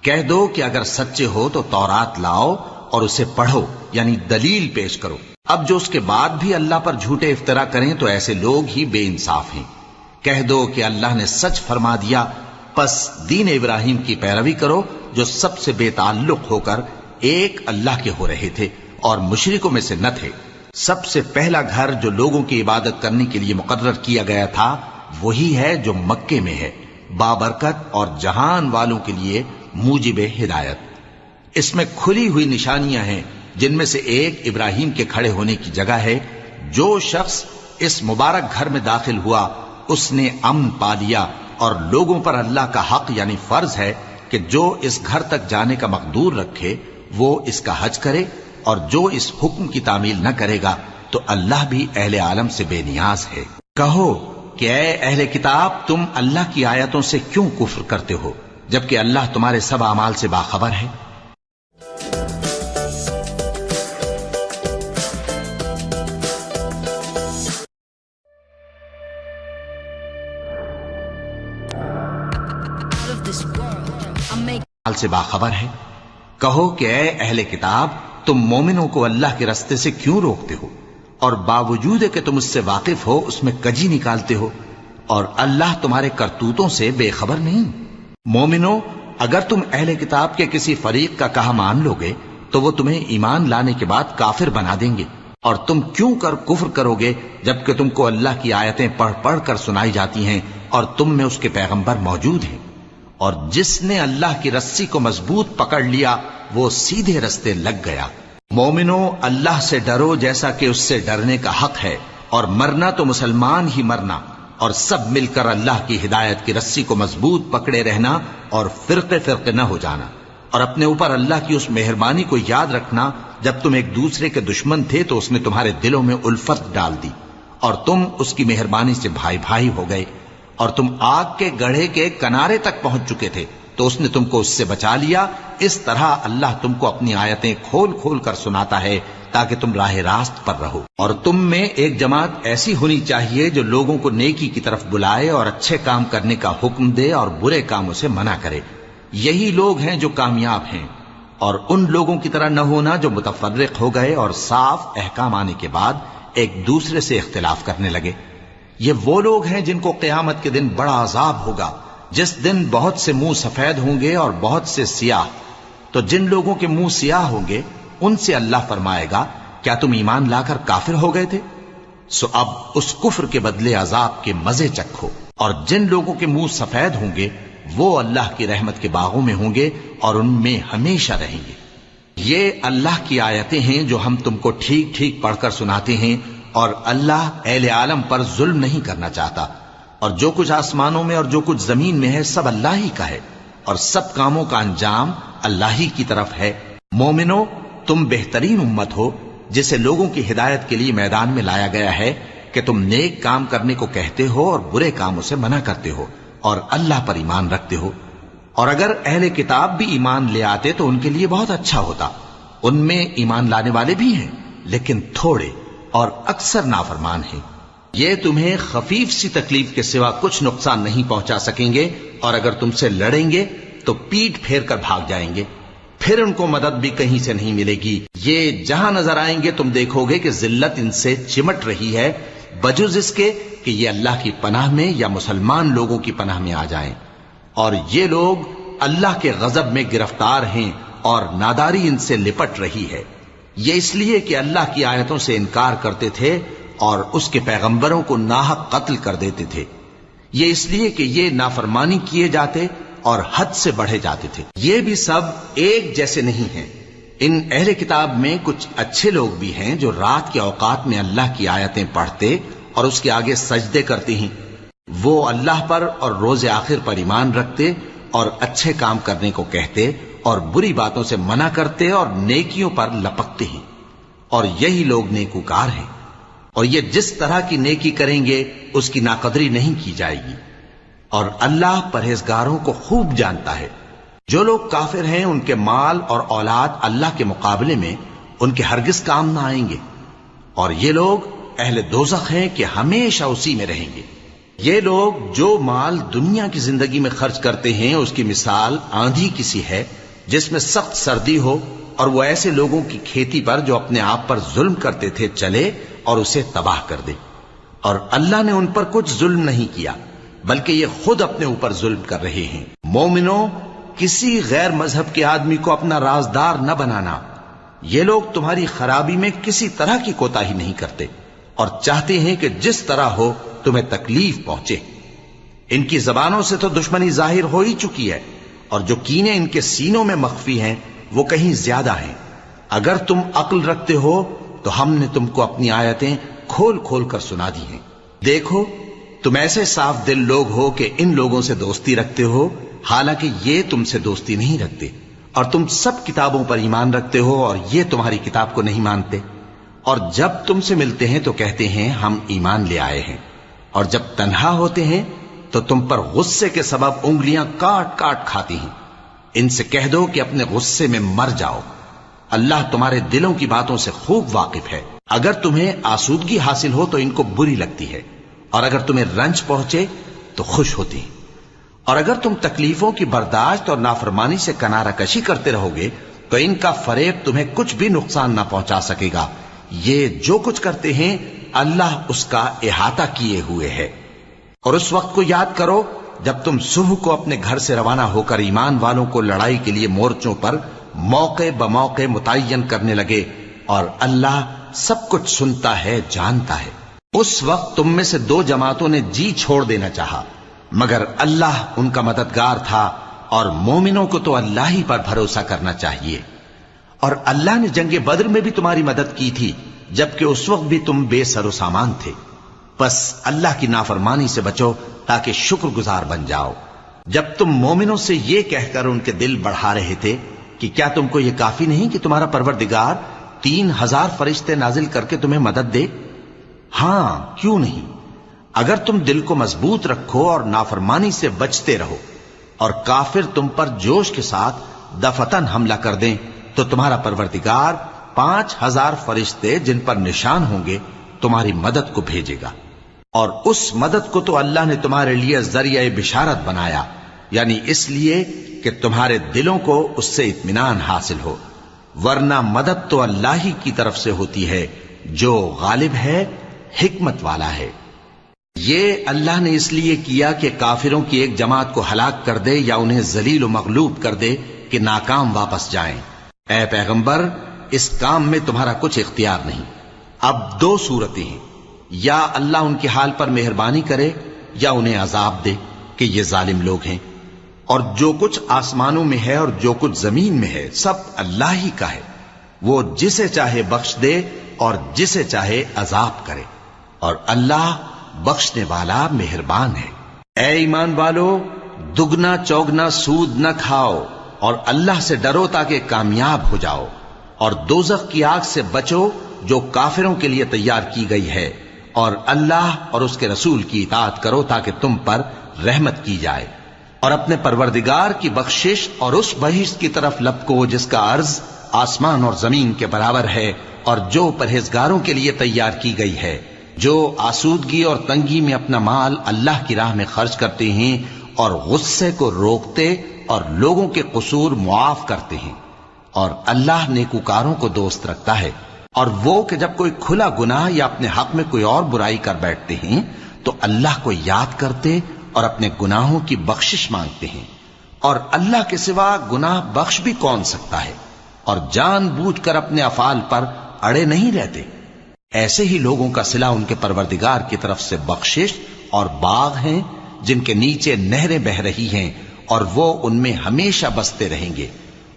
کہہ دو کہ اگر سچے ہو تو تورات لاؤ اور اسے پڑھو، یعنی دلیل پیش کرو۔ اب جو اس کے بعد بھی اللہ پر جھوٹے افطرا کریں تو ایسے لوگ ہی بے انصاف ہیں۔ کہہ دو کہ اللہ نے سچ فرما دیا، پس دین ابراہیم کی پیروی کرو جو سب سے بے تعلق ہو کر ایک اللہ کے ہو رہے تھے اور مشرکوں میں سے نہ تھے، سب سے پہلا گھر جو لوگوں کی عبادت کرنے کے لیے مقرر کیا گیا تھا وہی ہے جو مکے میں ہے، بابرکت اور جہان والوں کے لیے موجب ہدایت۔ اس میں کھلی ہوئی نشانیاں ہیں، جن میں سے ایک ابراہیم کے کھڑے ہونے کی جگہ ہے۔ جو شخص اس مبارک گھر میں داخل ہوا اس نے امن پا لیا، اور لوگوں پر اللہ کا حق یعنی فرض ہے کہ جو اس گھر تک جانے کا مقدور رکھے وہ اس کا حج کرے، اور جو اس حکم کی تعمیل نہ کرے گا تو اللہ بھی اہل عالم سے بے نیاز ہے۔ کہو کہ اے اہل کتاب، تم اللہ کی آیتوں سے کیوں کفر کرتے ہو جبکہ اللہ تمہارے سب اعمال سے باخبر ہے؟ سے باخبر ہے۔ کہو کہ اے اہل کتاب، تم مومنوں کو اللہ کے رستے سے کیوں روکتے ہو، اور باوجود کہ تم اس سے واقف ہو اس میں کجی نکالتے ہو، اور اللہ تمہارے کرتوتوں سے بے خبر نہیں؟ مومنوں، اگر تم اہل کتاب کے کسی فریق کا کہا مان لو گے تو وہ تمہیں ایمان لانے کے بعد کافر بنا دیں گے، اور تم کیوں کر کفر کرو گے جبکہ تم کو اللہ کی آیتیں پڑھ پڑھ کر سنائی جاتی ہیں اور تم میں اس کے پیغمبر موجود ہیں؟ اور جس نے اللہ کی رسی کو مضبوط پکڑ لیا وہ سیدھے رستے لگ گیا۔ مومنوں، اللہ سے ڈرو جیسا کہ اس سے ڈرنے کا حق ہے، اور مرنا تو مسلمان ہی مرنا، اور سب مل کر اللہ کی ہدایت کی رسی کو مضبوط پکڑے رہنا اور فرقے فرقے نہ ہو جانا، اور اپنے اوپر اللہ کی اس مہربانی کو یاد رکھنا جب تم ایک دوسرے کے دشمن تھے تو اس نے تمہارے دلوں میں الفت ڈال دی اور تم اس کی مہربانی سے بھائی بھائی ہو گئے، اور تم آگ کے گڑھے کے کنارے تک پہنچ چکے تھے تو اس نے تم کو اس سے بچا لیا۔ اس طرح اللہ تم کو اپنی آیتیں کھول کھول کر سناتا ہے تاکہ تم راہ راست پر رہو۔ اور تم میں ایک جماعت ایسی ہونی چاہیے جو لوگوں کو نیکی کی طرف بلائے اور اچھے کام کرنے کا حکم دے اور برے کاموں سے منع کرے۔ یہی لوگ ہیں جو کامیاب ہیں، اور ان لوگوں کی طرح نہ ہونا جو متفرق ہو گئے اور صاف احکام آنے کے بعد ایک دوسرے سے اختلاف کرنے لگے۔ یہ وہ لوگ ہیں جن کو قیامت کے دن بڑا عذاب ہوگا، جس دن بہت سے منہ سفید ہوں گے اور بہت سے سیاہ۔ تو جن لوگوں کے منہ سیاہ ہوں گے ان سے اللہ فرمائے گا، کیا تم ایمان لا کر کافر ہو گئے تھے؟ سو اب اس کفر کے بدلے عذاب کے مزے چکھو۔ اور جن لوگوں کے منہ سفید ہوں گے وہ اللہ کی رحمت کے باغوں میں ہوں گے اور ان میں ہمیشہ رہیں گے۔ یہ اللہ کی آیتیں ہیں جو ہم تم کو ٹھیک ٹھیک پڑھ کر سناتے ہیں، اور اللہ اہل عالم پر ظلم نہیں کرنا چاہتا، اور جو کچھ آسمانوں میں اور جو کچھ زمین میں ہے سب اللہ ہی کا ہے، اور سب کاموں کا انجام اللہ ہی کی طرف ہے۔ مومنو، تم بہترین امت ہو جسے لوگوں کی ہدایت کے لیے میدان میں لایا گیا ہے کہ تم نیک کام کرنے کو کہتے ہو اور برے کاموں سے منع کرتے ہو اور اللہ پر ایمان رکھتے ہو۔ اور اگر اہل کتاب بھی ایمان لے آتے تو ان کے لیے بہت اچھا ہوتا۔ ان میں ایمان لانے والے بھی ہیں لیکن تھوڑے، اور اکثر نافرمان ہیں۔ یہ تمہیں خفیف سی تکلیف کے سوا کچھ نقصان نہیں پہنچا سکیں گے، اور اگر تم سے لڑیں گے تو پیٹ پھیر کر بھاگ جائیں گے، پھر ان کو مدد بھی کہیں سے نہیں ملے گی۔ یہ جہاں نظر آئیں گے تم دیکھو گے کہ ذلت ان سے چمٹ رہی ہے، بجز اس کے کہ یہ اللہ کی پناہ میں یا مسلمان لوگوں کی پناہ میں آ جائیں۔ اور یہ لوگ اللہ کے غضب میں گرفتار ہیں اور ناداری ان سے لپٹ رہی ہے۔ یہ اس لیے کہ اللہ کی آیتوں سے انکار کرتے تھے اور اس کے پیغمبروں کو ناحق قتل کر دیتے تھے۔ یہ اس لیے کہ یہ نافرمانی کیے جاتے اور حد سے بڑھے جاتے تھے۔ یہ بھی سب ایک جیسے نہیں ہیں۔ ان اہل کتاب میں کچھ اچھے لوگ بھی ہیں جو رات کے اوقات میں اللہ کی آیتیں پڑھتے اور اس کے آگے سجدے کرتے ہیں۔ وہ اللہ پر اور روز آخر پر ایمان رکھتے اور اچھے کام کرنے کو کہتے اور بری باتوں سے منع کرتے اور نیکیوں پر لپکتے ہیں، اور یہی لوگ نیکوکار ہیں۔ اور یہ جس طرح کی نیکی کریں گے اس کی ناقدری نہیں کی جائے گی، اور اللہ پرہیزگاروں کو خوب جانتا ہے۔ جو لوگ کافر ہیں ان کے مال اور اولاد اللہ کے مقابلے میں ان کے ہرگز کام نہ آئیں گے، اور یہ لوگ اہل دوزخ ہیں کہ ہمیشہ اسی میں رہیں گے۔ یہ لوگ جو مال دنیا کی زندگی میں خرچ کرتے ہیں اس کی مثال آندھی کسی ہے جس میں سخت سردی ہو، اور وہ ایسے لوگوں کی کھیتی پر جو اپنے آپ پر ظلم کرتے تھے چلے اور اسے تباہ کر دے۔ اور اللہ نے ان پر کچھ ظلم نہیں کیا بلکہ یہ خود اپنے اوپر ظلم کر رہے ہیں۔ مومنوں، کسی غیر مذہب کے آدمی کو اپنا رازدار نہ بنانا، یہ لوگ تمہاری خرابی میں کسی طرح کی کوتاہی نہیں کرتے اور چاہتے ہیں کہ جس طرح ہو تمہیں تکلیف پہنچے۔ ان کی زبانوں سے تو دشمنی ظاہر ہو ہی چکی ہے، اور جو کینے ان کے سینوں میں مخفی ہیں وہ کہیں زیادہ ہیں۔ اگر تم عقل رکھتے ہو تو ہم نے تم کو اپنی آیتیں کھول کھول کر سنا دی ہیں۔ دیکھو تم ایسے صاف دل لوگ ہو کہ ان لوگوں سے دوستی رکھتے ہو، حالانکہ یہ تم سے دوستی نہیں رکھتے، اور تم سب کتابوں پر ایمان رکھتے ہو اور یہ تمہاری کتاب کو نہیں مانتے، اور جب تم سے ملتے ہیں تو کہتے ہیں ہم ایمان لے آئے ہیں، اور جب تنہا ہوتے ہیں تو تم پر غصے کے سبب انگلیاں کاٹ کاٹ کھاتی ہیں۔ ان سے کہہ دو کہ اپنے غصے میں مر جاؤ، اللہ تمہارے دلوں کی باتوں سے خوب واقف ہے۔ اگر تمہیں آسودگی حاصل ہو تو ان کو بری لگتی ہے، اور اگر تمہیں رنج پہنچے تو خوش ہوتی ہیں، اور اگر تم تکلیفوں کی برداشت اور نافرمانی سے کنارہ کشی کرتے رہو گے تو ان کا فریب تمہیں کچھ بھی نقصان نہ پہنچا سکے گا۔ یہ جو کچھ کرتے ہیں اللہ اس کا احاطہ کیے ہوئے ہے۔ اور اس وقت کو یاد کرو جب تم صبح کو اپنے گھر سے روانہ ہو کر ایمان والوں کو لڑائی کے لیے مورچوں پر موقع بموقع متعین کرنے لگے، اور اللہ سب کچھ سنتا ہے، جانتا ہے۔ اس وقت تم میں سے دو جماعتوں نے جی چھوڑ دینا چاہا، مگر اللہ ان کا مددگار تھا، اور مومنوں کو تو اللہ ہی پر بھروسہ کرنا چاہیے۔ اور اللہ نے جنگ بدر میں بھی تمہاری مدد کی تھی، جبکہ اس وقت بھی تم بے سر و سامان تھے۔ بس اللہ کی نافرمانی سے بچو تاکہ شکر گزار بن جاؤ۔ جب تم مومنوں سے یہ کہہ کر ان کے دل بڑھا رہے تھے کہ کیا تم کو یہ کافی نہیں کہ تمہارا پروردگار 3000 فرشتے نازل کر کے تمہیں مدد دے؟ ہاں، کیوں نہیں؟ اگر تم دل کو مضبوط رکھو اور نافرمانی سے بچتے رہو، اور کافر تم پر جوش کے ساتھ دفتن حملہ کر دیں، تو تمہارا پروردگار 5000 فرشتے جن پر نشان ہوں گے تمہاری مدد کو بھیجے گا۔ اور اس مدد کو تو اللہ نے تمہارے لیے ذریعہ بشارت بنایا، یعنی اس لیے کہ تمہارے دلوں کو اس سے اطمینان حاصل ہو، ورنہ مدد تو اللہ ہی کی طرف سے ہوتی ہے جو غالب ہے، حکمت والا ہے۔ یہ اللہ نے اس لیے کیا کہ کافروں کی ایک جماعت کو ہلاک کر دے یا انہیں ذلیل و مغلوب کر دے کہ ناکام واپس جائیں۔ اے پیغمبر، اس کام میں تمہارا کچھ اختیار نہیں۔ اب دو صورتیں ہیں، یا اللہ ان کے حال پر مہربانی کرے یا انہیں عذاب دے کہ یہ ظالم لوگ ہیں۔ اور جو کچھ آسمانوں میں ہے اور جو کچھ زمین میں ہے سب اللہ ہی کا ہے، وہ جسے چاہے بخش دے اور جسے چاہے عذاب کرے، اور اللہ بخشنے والا مہربان ہے۔ اے ایمان والو، دگنا چوگنا سود نہ کھاؤ اور اللہ سے ڈرو تاکہ کامیاب ہو جاؤ، اور دوزخ کی آگ سے بچو جو کافروں کے لیے تیار کی گئی ہے، اور اللہ اور اس کے رسول کی اطاعت کرو تاکہ تم پر رحمت کی جائے، اور اپنے پروردگار کی بخشش اور اس بہشت کی طرف لپکو جس کا عرض آسمان اور زمین کے برابر ہے، اور جو پرہیزگاروں کے لیے تیار کی گئی ہے، جو آسودگی اور تنگی میں اپنا مال اللہ کی راہ میں خرچ کرتے ہیں اور غصے کو روکتے اور لوگوں کے قصور معاف کرتے ہیں، اور اللہ نیکوکاروں کو دوست رکھتا ہے۔ اور وہ کہ جب کوئی کھلا گناہ یا اپنے حق میں کوئی اور برائی کر بیٹھتے ہیں تو اللہ کو یاد کرتے اور اپنے گناہوں کی بخشش مانگتے ہیں، اور اللہ کے سوا گناہ بخش بھی کون سکتا ہے، اور جان بوجھ کر اپنے افعال پر اڑے نہیں رہتے۔ ایسے ہی لوگوں کا صلہ ان کے پروردگار کی طرف سے بخشش اور باغ ہیں جن کے نیچے نہریں بہ رہی ہیں، اور وہ ان میں ہمیشہ بستے رہیں گے،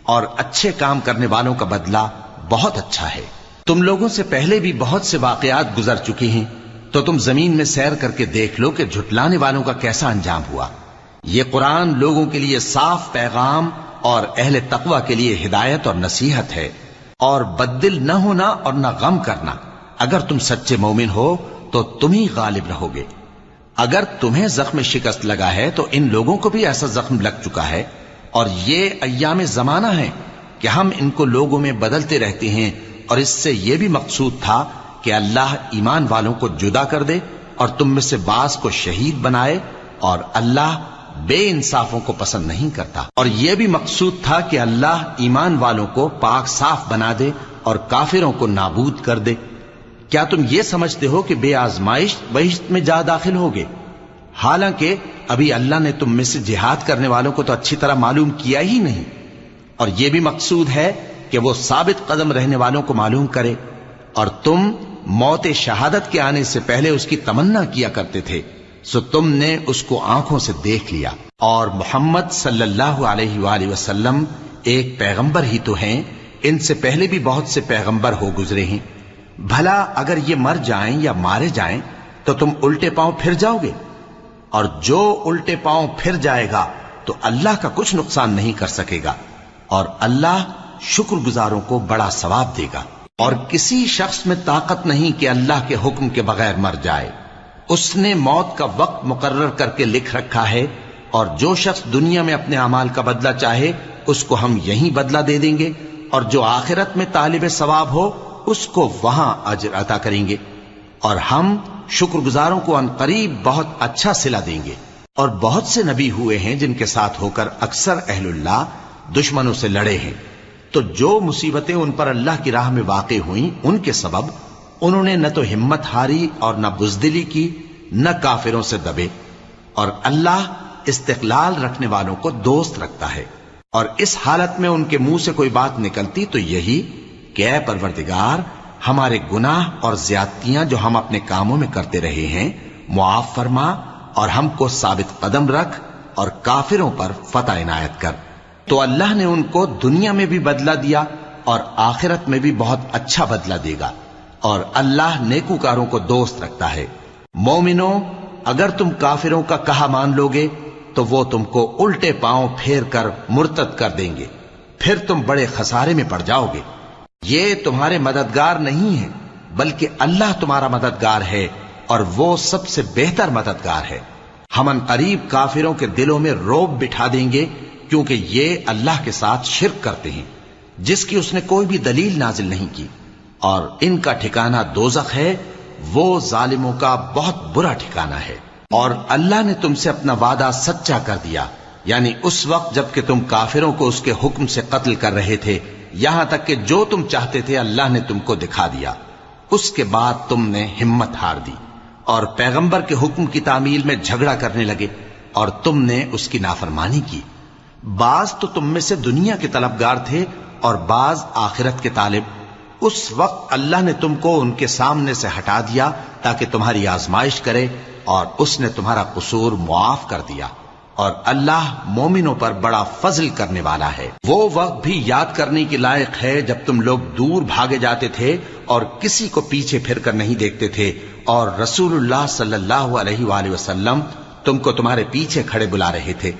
اور اچھے کام کرنے والوں کا بدلہ بہت اچھا ہے۔ تم لوگوں سے پہلے بھی بہت سے واقعات گزر چکے ہیں، تو تم زمین میں سیر کر کے دیکھ لو کہ جھٹلانے والوں کا کیسا انجام ہوا۔ یہ قرآن لوگوں کے لیے صاف پیغام اور اہل تقوی کے لیے ہدایت اور نصیحت ہے، اور بددل نہ ہونا اور نہ غم کرنا۔ اگر تم سچے مومن ہو تو تم ہی غالب رہو گے۔ اگر تمہیں زخم شکست لگا ہے تو ان لوگوں کو بھی ایسا زخم لگ چکا ہے، اور یہ ایام زمانہ ہے کہ ہم ان کو لوگوں میں بدلتے رہتے ہیں، اور اس سے یہ بھی مقصود تھا کہ اللہ ایمان والوں کو جدا کر دے اور تم میں سے بعض کو شہید بنائے، اور اللہ بے انصافوں کو پسند نہیں کرتا۔ اور یہ بھی مقصود تھا کہ اللہ ایمان والوں کو پاک صاف بنا دے اور کافروں کو نابود کر دے۔ کیا تم یہ سمجھتے ہو کہ بے آزمائش بہشت میں جا داخل ہوگے؟ حالانکہ ابھی اللہ نے تم میں سے جہاد کرنے والوں کو تو اچھی طرح معلوم کیا ہی نہیں۔ اور یہ بھی مقصود ہے کہ وہ ثابت قدم رہنے والوں کو معلوم کرے، اور تم موت شہادت کے آنے سے پہلے اس کی تمنا کیا کرتے تھے، سو تم نے اس کو آنکھوں سے دیکھ لیا۔ اور محمد صلی اللہ علیہ وآلہ وسلم ایک پیغمبر ہی تو ہیں، ان سے پہلے بھی بہت سے پیغمبر ہو گزرے ہیں، بھلا اگر یہ مر جائیں یا مارے جائیں تو تم الٹے پاؤں پھر جاؤ گے؟ اور جو الٹے پاؤں پھر جائے گا تو اللہ کا کچھ نقصان نہیں کر سکے گا، اور اللہ شکر گزاروں کو بڑا ثواب دے گا۔ اور کسی شخص میں طاقت نہیں کہ اللہ کے حکم کے بغیر مر جائے، اس نے موت کا وقت مقرر کر کے لکھ رکھا ہے، اور جو شخص دنیا میں اپنے اعمال کا بدلہ چاہے اس کو ہم یہیں بدلہ دے دیں گے، اور جو آخرت میں طالب ثواب ہو اس کو وہاں اجر عطا کریں گے، اور ہم شکر گزاروں کو عنقریب بہت اچھا صلہ دیں گے۔ اور بہت سے نبی ہوئے ہیں جن کے ساتھ ہو کر اکثر اہل اللہ دشمنوں سے لڑے ہیں، تو جو مصیبتیں ان پر اللہ کی راہ میں واقع ہوئیں ان کے سبب انہوں نے نہ تو ہمت ہاری اور نہ بزدلی کی، نہ کافروں سے دبے، اور اللہ استقلال رکھنے والوں کو دوست رکھتا ہے۔ اور اس حالت میں ان کے منہ سے کوئی بات نکلتی تو یہی کہ اے پروردگار، ہمارے گناہ اور زیادتیاں جو ہم اپنے کاموں میں کرتے رہے ہیں معاف فرما، اور ہم کو ثابت قدم رکھ، اور کافروں پر فتح عنایت کر۔ تو اللہ نے ان کو دنیا میں بھی بدلہ دیا اور آخرت میں بھی بہت اچھا بدلہ دے گا، اور اللہ نیکوکاروں کو دوست رکھتا ہے۔ مومنوں، اگر تم کافروں کا کہا مان لوگے تو وہ تم کو الٹے پاؤں پھیر کر مرتد کر دیں گے، پھر تم بڑے خسارے میں پڑ جاؤ گے۔ یہ تمہارے مددگار نہیں ہے بلکہ اللہ تمہارا مددگار ہے، اور وہ سب سے بہتر مددگار ہے۔ ہم عنقریب کافروں کے دلوں میں رعب بٹھا دیں گے، کیونکہ یہ اللہ کے ساتھ شرک کرتے ہیں جس کی اس نے کوئی بھی دلیل نازل نہیں کی، اور ان کا ٹھکانہ دوزخ ہے، وہ ظالموں کا بہت برا ٹھکانہ ہے۔ اور اللہ نے تم سے اپنا وعدہ سچا کر دیا، یعنی اس وقت جب کہ تم کافروں کو اس کے حکم سے قتل کر رہے تھے، یہاں تک کہ جو تم چاہتے تھے اللہ نے تم کو دکھا دیا۔ اس کے بعد تم نے ہمت ہار دی اور پیغمبر کے حکم کی تعمیل میں جھگڑا کرنے لگے، اور تم نے اس کی نافرمانی کی۔ بعض تو تم میں سے دنیا کے طلبگار تھے اور بعض آخرت کے طالب۔ اس وقت اللہ نے تم کو ان کے سامنے سے ہٹا دیا تاکہ تمہاری آزمائش کرے، اور اس نے تمہارا قصور معاف کر دیا، اور اللہ مومنوں پر بڑا فضل کرنے والا ہے۔ وہ وقت بھی یاد کرنے کے لائق ہے جب تم لوگ دور بھاگے جاتے تھے اور کسی کو پیچھے پھر کر نہیں دیکھتے تھے، اور رسول اللہ صلی اللہ علیہ وآلہ وسلم تم کو تمہارے پیچھے کھڑے بلا رہے تھے،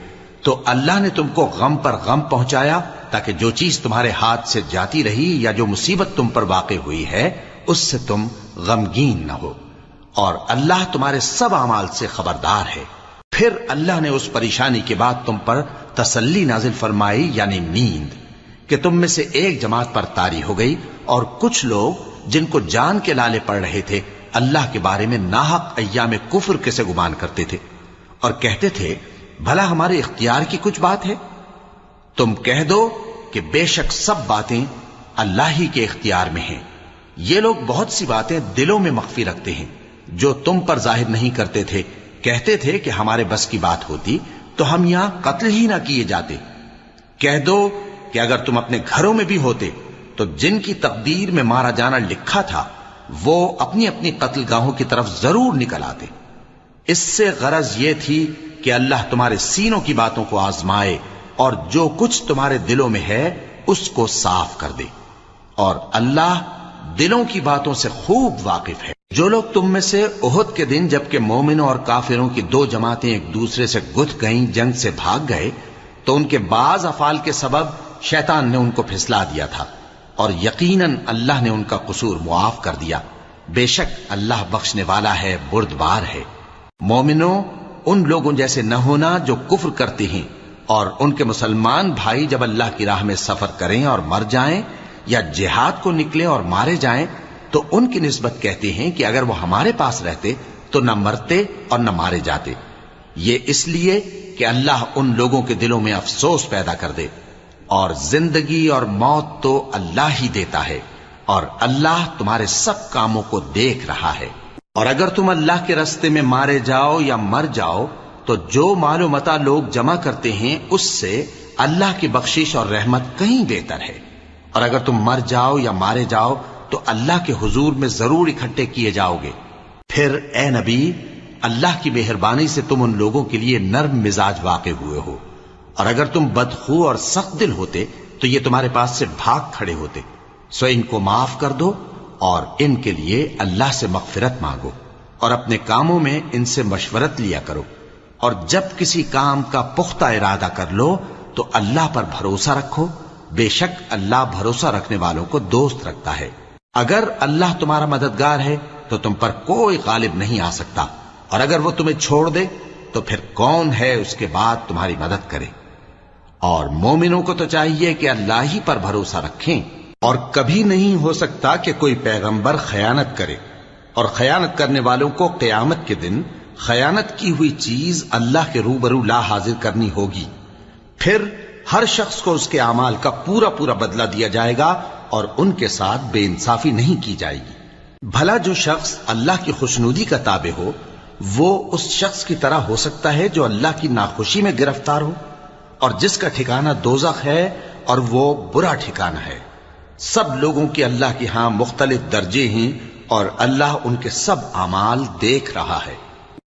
تو اللہ نے تم کو غم پر غم پہنچایا تاکہ جو چیز تمہارے ہاتھ سے جاتی رہی یا جو مصیبت تم پر واقع ہوئی ہے اس سے تم غمگین نہ ہو، اور اللہ تمہارے سب اعمال سے خبردار ہے۔ پھر اللہ نے اس پریشانی کے بعد تم پر تسلی نازل فرمائی، یعنی نیند، کہ تم میں سے ایک جماعت پر طاری ہو گئی، اور کچھ لوگ جن کو جان کے لالے پڑ رہے تھے اللہ کے بارے میں ناحق ایام کفر کے سے گمان کرتے تھے، اور کہتے تھے بھلا ہمارے اختیار کی کچھ بات ہے؟ تم کہہ دو کہ بے شک سب باتیں اللہ ہی کے اختیار میں ہیں۔ یہ لوگ بہت سی باتیں دلوں میں مخفی رکھتے ہیں جو تم پر ظاہر نہیں کرتے تھے۔ کہتے تھے کہ ہمارے بس کی بات ہوتی تو ہم یہاں قتل ہی نہ کیے جاتے۔ کہہ دو کہ اگر تم اپنے گھروں میں بھی ہوتے تو جن کی تقدیر میں مارا جانا لکھا تھا وہ اپنی اپنی قتل گاہوں کی طرف ضرور نکل آتے۔ اس سے غرض یہ تھی کہ اللہ تمہارے سینوں کی باتوں کو آزمائے اور جو کچھ تمہارے دلوں میں ہے اس کو صاف کر دے، اور اللہ دلوں کی باتوں سے خوب واقف ہے۔ جو لوگ تم میں سے احد کے دن جبکہ مومنوں اور کافروں کی دو جماعتیں ایک دوسرے سے گتھ گئیں جنگ سے بھاگ گئے تو ان کے بعض افعال کے سبب شیطان نے ان کو پھسلا دیا تھا، اور یقیناً اللہ نے ان کا قصور معاف کر دیا۔ بے شک اللہ بخشنے والا ہے، بردبار ہے۔ مومنوں، ان لوگوں جیسے نہ ہونا جو کفر کرتے ہیں، اور ان کے مسلمان بھائی جب اللہ کی راہ میں سفر کریں اور مر جائیں یا جہاد کو نکلیں اور مارے جائیں تو ان کی نسبت کہتے ہیں کہ اگر وہ ہمارے پاس رہتے تو نہ مرتے اور نہ مارے جاتے۔ یہ اس لیے کہ اللہ ان لوگوں کے دلوں میں افسوس پیدا کر دے، اور زندگی اور موت تو اللہ ہی دیتا ہے، اور اللہ تمہارے سب کاموں کو دیکھ رہا ہے۔ اور اگر تم اللہ کے راستے میں مارے جاؤ یا مر جاؤ تو جو مال و متاع لوگ جمع کرتے ہیں اس سے اللہ کی بخشش اور رحمت کہیں بہتر ہے، اور اگر تم مر جاؤ یا مارے جاؤ تو اللہ کے حضور میں ضرور اکٹھے کیے جاؤ گے۔ پھر اے نبی، اللہ کی مہربانی سے تم ان لوگوں کے لیے نرم مزاج واقع ہوئے ہو، اور اگر تم بدخو اور سخت دل ہوتے تو یہ تمہارے پاس سے بھاگ کھڑے ہوتے۔ سو ان کو معاف کر دو اور ان کے لیے اللہ سے مغفرت مانگو، اور اپنے کاموں میں ان سے مشورت لیا کرو، اور جب کسی کام کا پختہ ارادہ کر لو تو اللہ پر بھروسہ رکھو، بے شک اللہ بھروسہ رکھنے والوں کو دوست رکھتا ہے۔ اگر اللہ تمہارا مددگار ہے تو تم پر کوئی غالب نہیں آ سکتا، اور اگر وہ تمہیں چھوڑ دے تو پھر کون ہے اس کے بعد تمہاری مدد کرے۔ اور مومنوں کو تو چاہیے کہ اللہ ہی پر بھروسہ رکھیں، اور کبھی نہیں ہو سکتا کہ کوئی پیغمبر خیانت کرے، اور خیانت کرنے والوں کو قیامت کے دن خیانت کی ہوئی چیز اللہ کے روبرو لا حاضر کرنی ہوگی، پھر ہر شخص کو اس کے اعمال کا پورا پورا بدلہ دیا جائے گا، اور ان کے ساتھ بے انصافی نہیں کی جائے گی۔ بھلا جو شخص اللہ کی خوشنودی کا تابع ہو وہ اس شخص کی طرح ہو سکتا ہے جو اللہ کی ناخوشی میں گرفتار ہو، اور جس کا ٹھکانہ دوزخ ہے اور وہ برا ٹھکانہ ہے۔ سب لوگوں کے اللہ کی ہاں مختلف درجے ہیں، اور اللہ ان کے سب اعمال دیکھ رہا ہے۔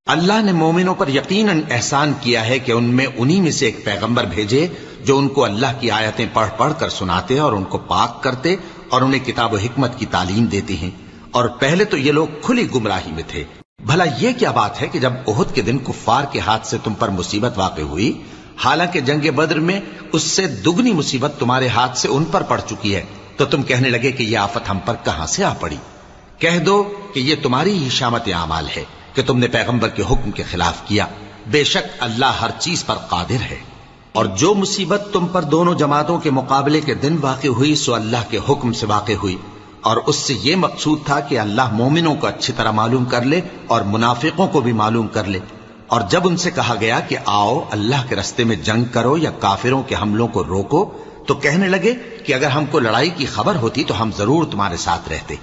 اللہ نے مومنوں پر یقیناً احسان کیا ہے کہ ان میں انہی میں سے ایک پیغمبر بھیجے جو ان کو اللہ کی آیتیں پڑھ پڑھ کر سناتے اور ان کو پاک کرتے اور انہیں کتاب و حکمت کی تعلیم دیتے ہیں، اور پہلے تو یہ لوگ کھلی گمراہی میں تھے۔ بھلا یہ کیا بات ہے کہ جب احد کے دن کفار کے ہاتھ سے تم پر مصیبت واقع ہوئی، حالانکہ جنگ بدر میں اس سے دگنی مصیبت تمہارے ہاتھ سے ان پر پڑ چکی ہے، تو تم کہنے لگے کہ یہ آفت ہم پر کہاں سے آ پڑی؟ کہہ دو کہ یہ تمہاری ہی شامت اعمال ہے کہ تم نے پیغمبر کے حکم کے خلاف کیا، بے شک اللہ ہر چیز پر قادر ہے۔ اور جو مصیبت تم پر دونوں جماعتوں کے مقابلے کے دن واقع ہوئی سو اللہ کے حکم سے واقع ہوئی، اور اس سے یہ مقصود تھا کہ اللہ مومنوں کو اچھی طرح معلوم کر لے اور منافقوں کو بھی معلوم کر لے۔ اور جب ان سے کہا گیا کہ آؤ اللہ کے رستے میں جنگ کرو یا کافروں کے حملوں کو روکو، تو کہنے لگے کہ اگر ہم کو لڑائی کی خبر ہوتی تو ہم ضرور تمہارے ساتھ رہتے۔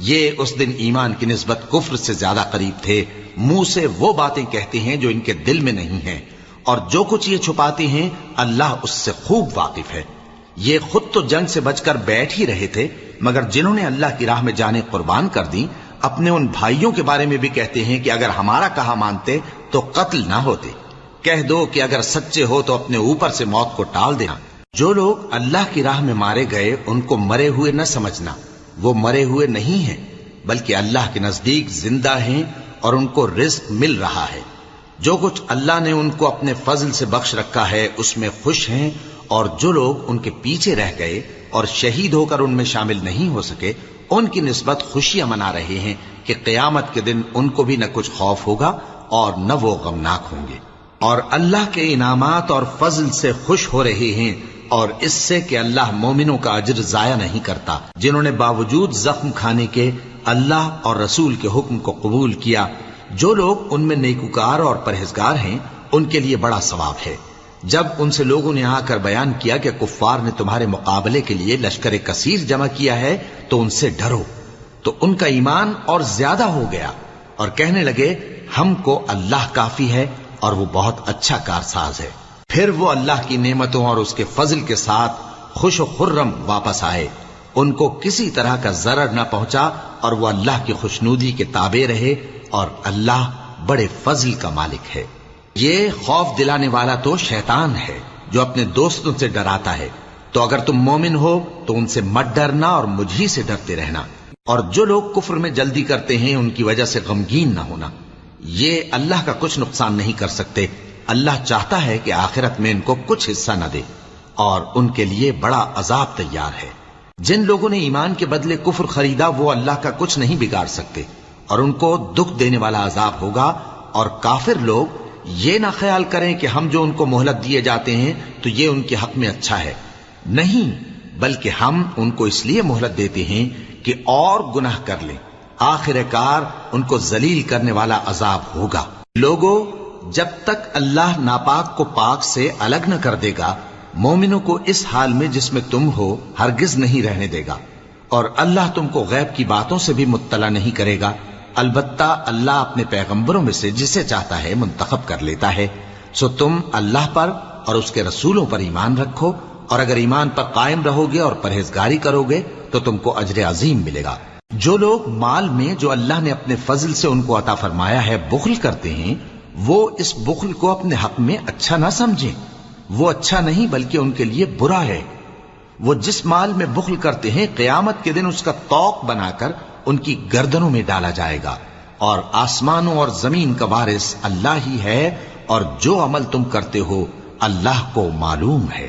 یہ اس دن ایمان کی نسبت کفر سے زیادہ قریب تھے، منہ سے وہ باتیں کہتے ہیں جو ان کے دل میں نہیں ہیں، اور جو کچھ یہ چھپاتے ہیں اللہ اس سے خوب واقف ہے۔ یہ خود تو جنگ سے بچ کر بیٹھ ہی رہے تھے، مگر جنہوں نے اللہ کی راہ میں جانیں قربان کر دیں اپنے ان بھائیوں کے بارے میں بھی کہتے ہیں کہ اگر ہمارا کہا مانتے تو قتل نہ ہوتے۔ کہہ دو کہ اگر سچے ہو تو اپنے اوپر سے موت کو ٹال دینا۔ جو لوگ اللہ کی راہ میں مارے گئے ان کو مرے ہوئے نہ سمجھنا، وہ مرے ہوئے نہیں ہیں بلکہ اللہ کے نزدیک زندہ ہیں اور ان کو رزق مل رہا ہے۔ جو کچھ اللہ نے ان کو اپنے فضل سے بخش رکھا ہے اس میں خوش ہیں، اور جو لوگ ان کے پیچھے رہ گئے اور شہید ہو کر ان میں شامل نہیں ہو سکے ان کی نسبت خوشیاں منا رہے ہیں کہ قیامت کے دن ان کو بھی نہ کچھ خوف ہوگا اور نہ وہ غمناک ہوں گے، اور اللہ کے انعامات اور فضل سے خوش ہو رہے ہیں، اور اس سے کہ اللہ مومنوں کا اجر ضائع نہیں کرتا جنہوں نے باوجود زخم کھانے کے اللہ اور رسول کے حکم کو قبول کیا۔ جو لوگ ان میں نیکوکار اور پرہیزگار ہیں ان کے لیے بڑا ثواب ہے۔ جب ان سے لوگوں نے آ کر بیان کیا کہ کفار نے تمہارے مقابلے کے لیے لشکر کثیر جمع کیا ہے تو ان سے ڈرو، تو ان کا ایمان اور زیادہ ہو گیا، اور کہنے لگے ہم کو اللہ کافی ہے اور وہ بہت اچھا کارساز ہے۔ پھر وہ اللہ کی نعمتوں اور اس کے فضل کے ساتھ خوش و خرم واپس آئے، ان کو کسی طرح کا ضرر نہ پہنچا، اور وہ اللہ کی خوشنودی کے تابع رہے، اور اللہ بڑے فضل کا مالک ہے۔ یہ خوف دلانے والا تو شیطان ہے جو اپنے دوستوں سے ڈراتا ہے، تو اگر تم مومن ہو تو ان سے مت ڈرنا اور مجھ ہی سے ڈرتے رہنا، اور جو لوگ کفر میں جلدی کرتے ہیں ان کی وجہ سے غمگین نہ ہونا، یہ اللہ کا کچھ نقصان نہیں کر سکتے۔ اللہ چاہتا ہے کہ آخرت میں ان کو کچھ حصہ نہ دے، اور ان کے لیے بڑا عذاب تیار ہے۔ جن لوگوں نے ایمان کے بدلے کفر خریدا وہ اللہ کا کچھ نہیں بگاڑ سکتے، اور ان کو دکھ دینے والا عذاب ہوگا۔ اور کافر لوگ یہ نہ خیال کریں کہ ہم جو ان کو مہلت دیے جاتے ہیں تو یہ ان کے حق میں اچھا ہے، نہیں، بلکہ ہم ان کو اس لیے مہلت دیتے ہیں کہ اور گناہ کر لیں، آخر کار ان کو ذلیل کرنے والا عذاب ہوگا۔ لوگوں، جب تک اللہ ناپاک کو پاک سے الگ نہ کر دے گا مومنوں کو اس حال میں جس میں تم ہو ہرگز نہیں رہنے دے گا، اور اللہ تم کو غیب کی باتوں سے بھی مطلع نہیں کرے گا۔ البتہ اللہ اپنے پیغمبروں میں سے جسے چاہتا ہے منتخب کر لیتا ہے۔ سو تم اللہ پر اور اس کے رسولوں پر ایمان رکھو اور اگر ایمان پر قائم رہو گے اور پرہیزگاری کرو گے تو تم کو اجر عظیم ملے گا۔ جو لوگ مال میں جو اللہ نے اپنے فضل سے ان کو عطا فرمایا ہے بخل کرتے ہیں، وہ اس بخل کو اپنے حق میں اچھا نہ سمجھیں، وہ اچھا نہیں بلکہ ان کے لیے برا ہے۔ وہ جس مال میں بخل کرتے ہیں قیامت کے دن اس کا طوق بنا کر ان کی گردنوں میں ڈالا جائے گا، اور آسمانوں اور زمین کا وارث اللہ ہی ہے، اور جو عمل تم کرتے ہو اللہ کو معلوم ہے۔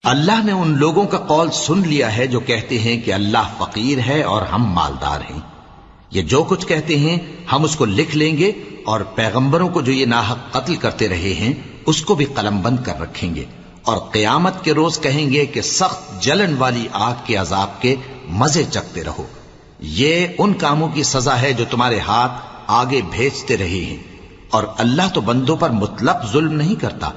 اللہ نے ان لوگوں کا قول سن لیا ہے جو کہتے ہیں کہ اللہ فقیر ہے اور ہم مالدار ہیں۔ یہ جو کچھ کہتے ہیں ہم اس کو لکھ لیں گے، اور پیغمبروں کو جو یہ ناحق قتل کرتے رہے ہیں اس کو بھی قلم بند کر رکھیں گے، اور قیامت کے روز کہیں گے کہ سخت جلن والی آگ کے عذاب کے مزے چکھتے رہو۔ یہ ان کاموں کی سزا ہے جو تمہارے ہاتھ آگے بھیجتے رہے ہیں، اور اللہ تو بندوں پر مطلق ظلم نہیں کرتا۔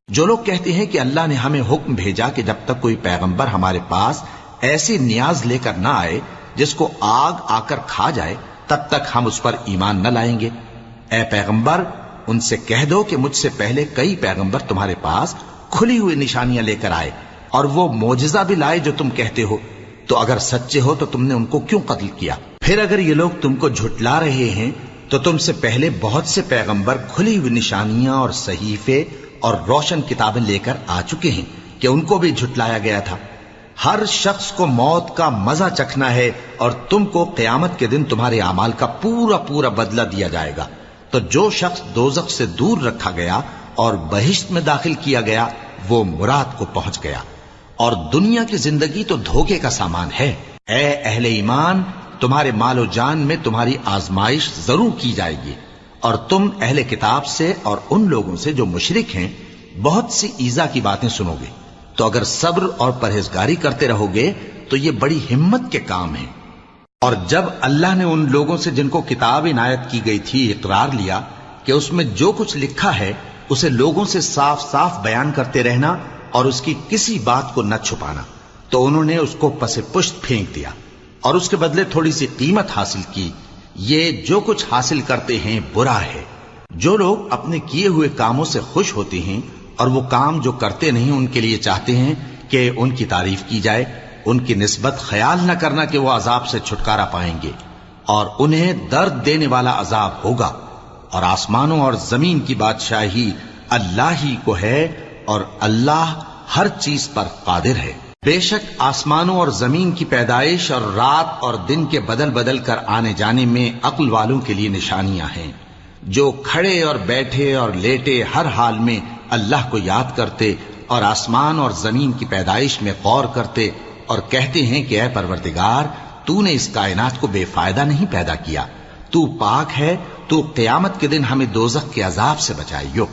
جو لوگ کہتے ہیں کہ اللہ نے ہمیں حکم بھیجا کہ جب تک کوئی پیغمبر ہمارے پاس ایسی نیاز لے کر نہ آئے جس کو آگ آ کر کھا جائے تب تک ہم اس پر ایمان نہ لائیں گے۔ اے پیغمبر ان سے کہہ دو کہ مجھ سے پہلے کئی پیغمبر تمہارے پاس کھلی ہوئی نشانیاں لے کر آئے اور وہ معجزہ بھی لائے جو تم کہتے ہو، تو اگر سچے ہو تو تم نے ان کو کیوں قتل کیا؟ پھر اگر یہ لوگ تم کو جھٹلا رہے ہیں تو تم سے پہلے بہت سے پیغمبر کھلی ہوئی نشانیاں اور صحیفے اور روشن کتابیں لے کر آ چکے ہیں کہ ان کو بھی جھٹلایا گیا تھا۔ ہر شخص کو موت کا مزہ چکھنا ہے، اور تم کو قیامت کے دن تمہارے اعمال کا پورا پورا بدلہ دیا جائے گا۔ تو جو شخص دوزخ سے دور رکھا گیا اور بہشت میں داخل کیا گیا وہ مراد کو پہنچ گیا، اور دنیا کی زندگی تو دھوکے کا سامان ہے۔ اے اہل ایمان، تمہارے مال و جان میں تمہاری آزمائش ضرور کی جائے گی، اور تم اہل کتاب سے اور ان لوگوں سے جو مشرک ہیں بہت سی ایذا کی باتیں سنو گے، تو اگر صبر اور پرہیزگاری کرتے رہو گے تو یہ بڑی ہمت کے کام ہیں۔ اور جب اللہ نے ان لوگوں سے جن کو کتاب عنایت کی گئی تھی اقرار لیا کہ اس میں جو کچھ لکھا ہے اسے لوگوں سے صاف صاف بیان کرتے رہنا اور اس کی کسی بات کو نہ چھپانا، تو انہوں نے اس کو پس پشت پھینک دیا اور اس کے بدلے تھوڑی سی قیمت حاصل کی۔ یہ جو کچھ حاصل کرتے ہیں برا ہے۔ جو لوگ اپنے کیے ہوئے کاموں سے خوش ہوتے ہیں اور وہ کام جو کرتے نہیں ان کے لیے چاہتے ہیں کہ ان کی تعریف کی جائے، ان کی نسبت خیال نہ کرنا کہ وہ عذاب سے چھٹکارا پائیں گے، اور انہیں درد دینے والا عذاب ہوگا۔ اور آسمانوں اور زمین کی بادشاہی اللہ ہی کو ہے، اور اللہ ہر چیز پر قادر ہے۔ بے شک آسمانوں اور زمین کی پیدائش اور رات اور دن کے بدل بدل کر آنے جانے میں عقل والوں کے لیے نشانیاں ہیں، جو کھڑے اور بیٹھے اور لیٹے ہر حال میں اللہ کو یاد کرتے اور آسمان اور زمین کی پیدائش میں غور کرتے اور کہتے ہیں کہ اے پروردگار، تو نے اس کائنات کو بے فائدہ نہیں پیدا کیا، تو پاک ہے، تو قیامت کے دن ہمیں دوزخ کے عذاب سے بچائیو۔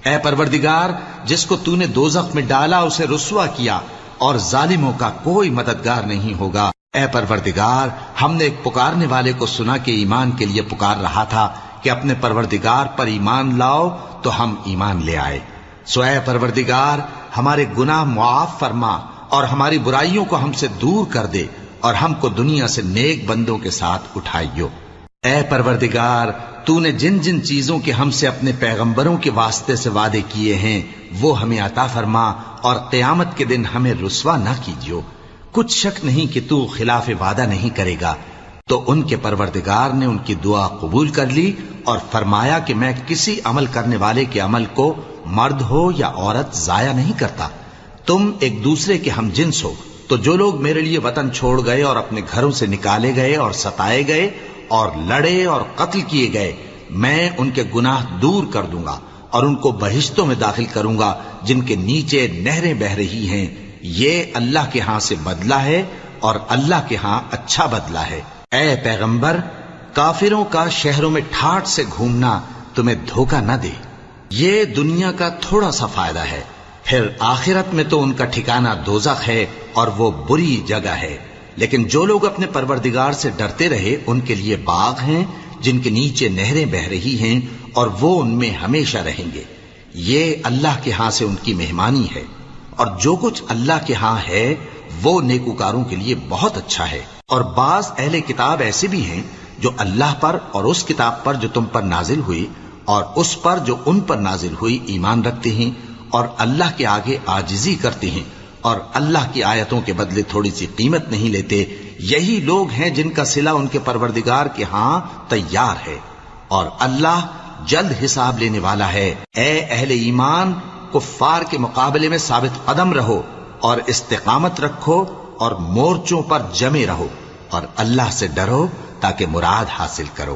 اے پروردگار، جس کو تو نے دوزخ میں ڈالا اسے رسوا کیا، اور ظالموں کا کوئی مددگار نہیں ہوگا۔ اے پروردگار، ہم نے ایک پکارنے والے کو سنا کہ ایمان کے لیے پکار رہا تھا کہ اپنے پروردگار پر ایمان لاؤ، تو ہم ایمان لے آئے۔ سو اے پروردگار، ہمارے گناہ معاف فرما اور ہماری برائیوں کو ہم سے دور کر دے، اور ہم کو دنیا سے نیک بندوں کے ساتھ اٹھائیو۔ اے پروردگار، تو نے جن جن چیزوں کے ہم سے اپنے پیغمبروں کے واسطے سے وعدے کیے ہیں وہ ہمیں عطا فرما، اور قیامت کے دن ہمیں رسوا نہ کیجیو۔ کچھ شک نہیں کہ تو خلاف وعدہ نہیں کرے گا۔ تو ان کے پروردگار نے ان کی دعا قبول کر لی اور فرمایا کہ میں کسی عمل کرنے والے کے عمل کو مرد ہو یا عورت ضائع نہیں کرتا۔ تم ایک دوسرے کے ہم جنس ہو، تو جو لوگ میرے لیے وطن چھوڑ گئے اور اپنے گھروں سے نکالے گئے اور ستائے گئے اور لڑے اور قتل کیے گئے، میں ان کے گناہ دور کر دوں گا اور ان کو بہشتوں میں داخل کروں گا جن کے نیچے نہریں بہ رہی ہیں۔ یہ اللہ کے ہاں سے بدلہ ہے، اور اللہ کے ہاں اچھا بدلہ ہے۔ اے پیغمبر، کافروں کا شہروں میں ٹھاٹھ سے گھومنا تمہیں دھوکہ نہ دے، یہ دنیا کا تھوڑا سا فائدہ ہے، پھر آخرت میں تو ان کا ٹھکانہ دوزخ ہے اور وہ بری جگہ ہے۔ لیکن جو لوگ اپنے پروردگار سے ڈرتے رہے ان کے لیے باغ ہیں جن کے نیچے نہریں بہ رہی ہیں، اور وہ ان میں ہمیشہ رہیں گے۔ یہ اللہ کے ہاں سے ان کی مہمانی ہے، اور جو کچھ اللہ کے ہاں ہے وہ نیکوکاروں کے لیے بہت اچھا ہے۔ اور بعض اہل کتاب ایسے بھی ہیں جو اللہ پر اور اس کتاب پر جو تم پر نازل ہوئی اور اس پر جو ان پر نازل ہوئی ایمان رکھتے ہیں، اور اللہ کے آگے عاجزی کرتے ہیں اور اللہ کی آیتوں کے بدلے تھوڑی سی قیمت نہیں لیتے، یہی لوگ ہیں جن کا صلہ ان کے پروردگار کے ہاں تیار ہے، اور اللہ جلد حساب لینے والا ہے۔ اے اہل ایمان، کفار کے مقابلے میں ثابت قدم رہو اور استقامت رکھو اور مورچوں پر جمے رہو، اور اللہ سے ڈرو تاکہ مراد حاصل کرو۔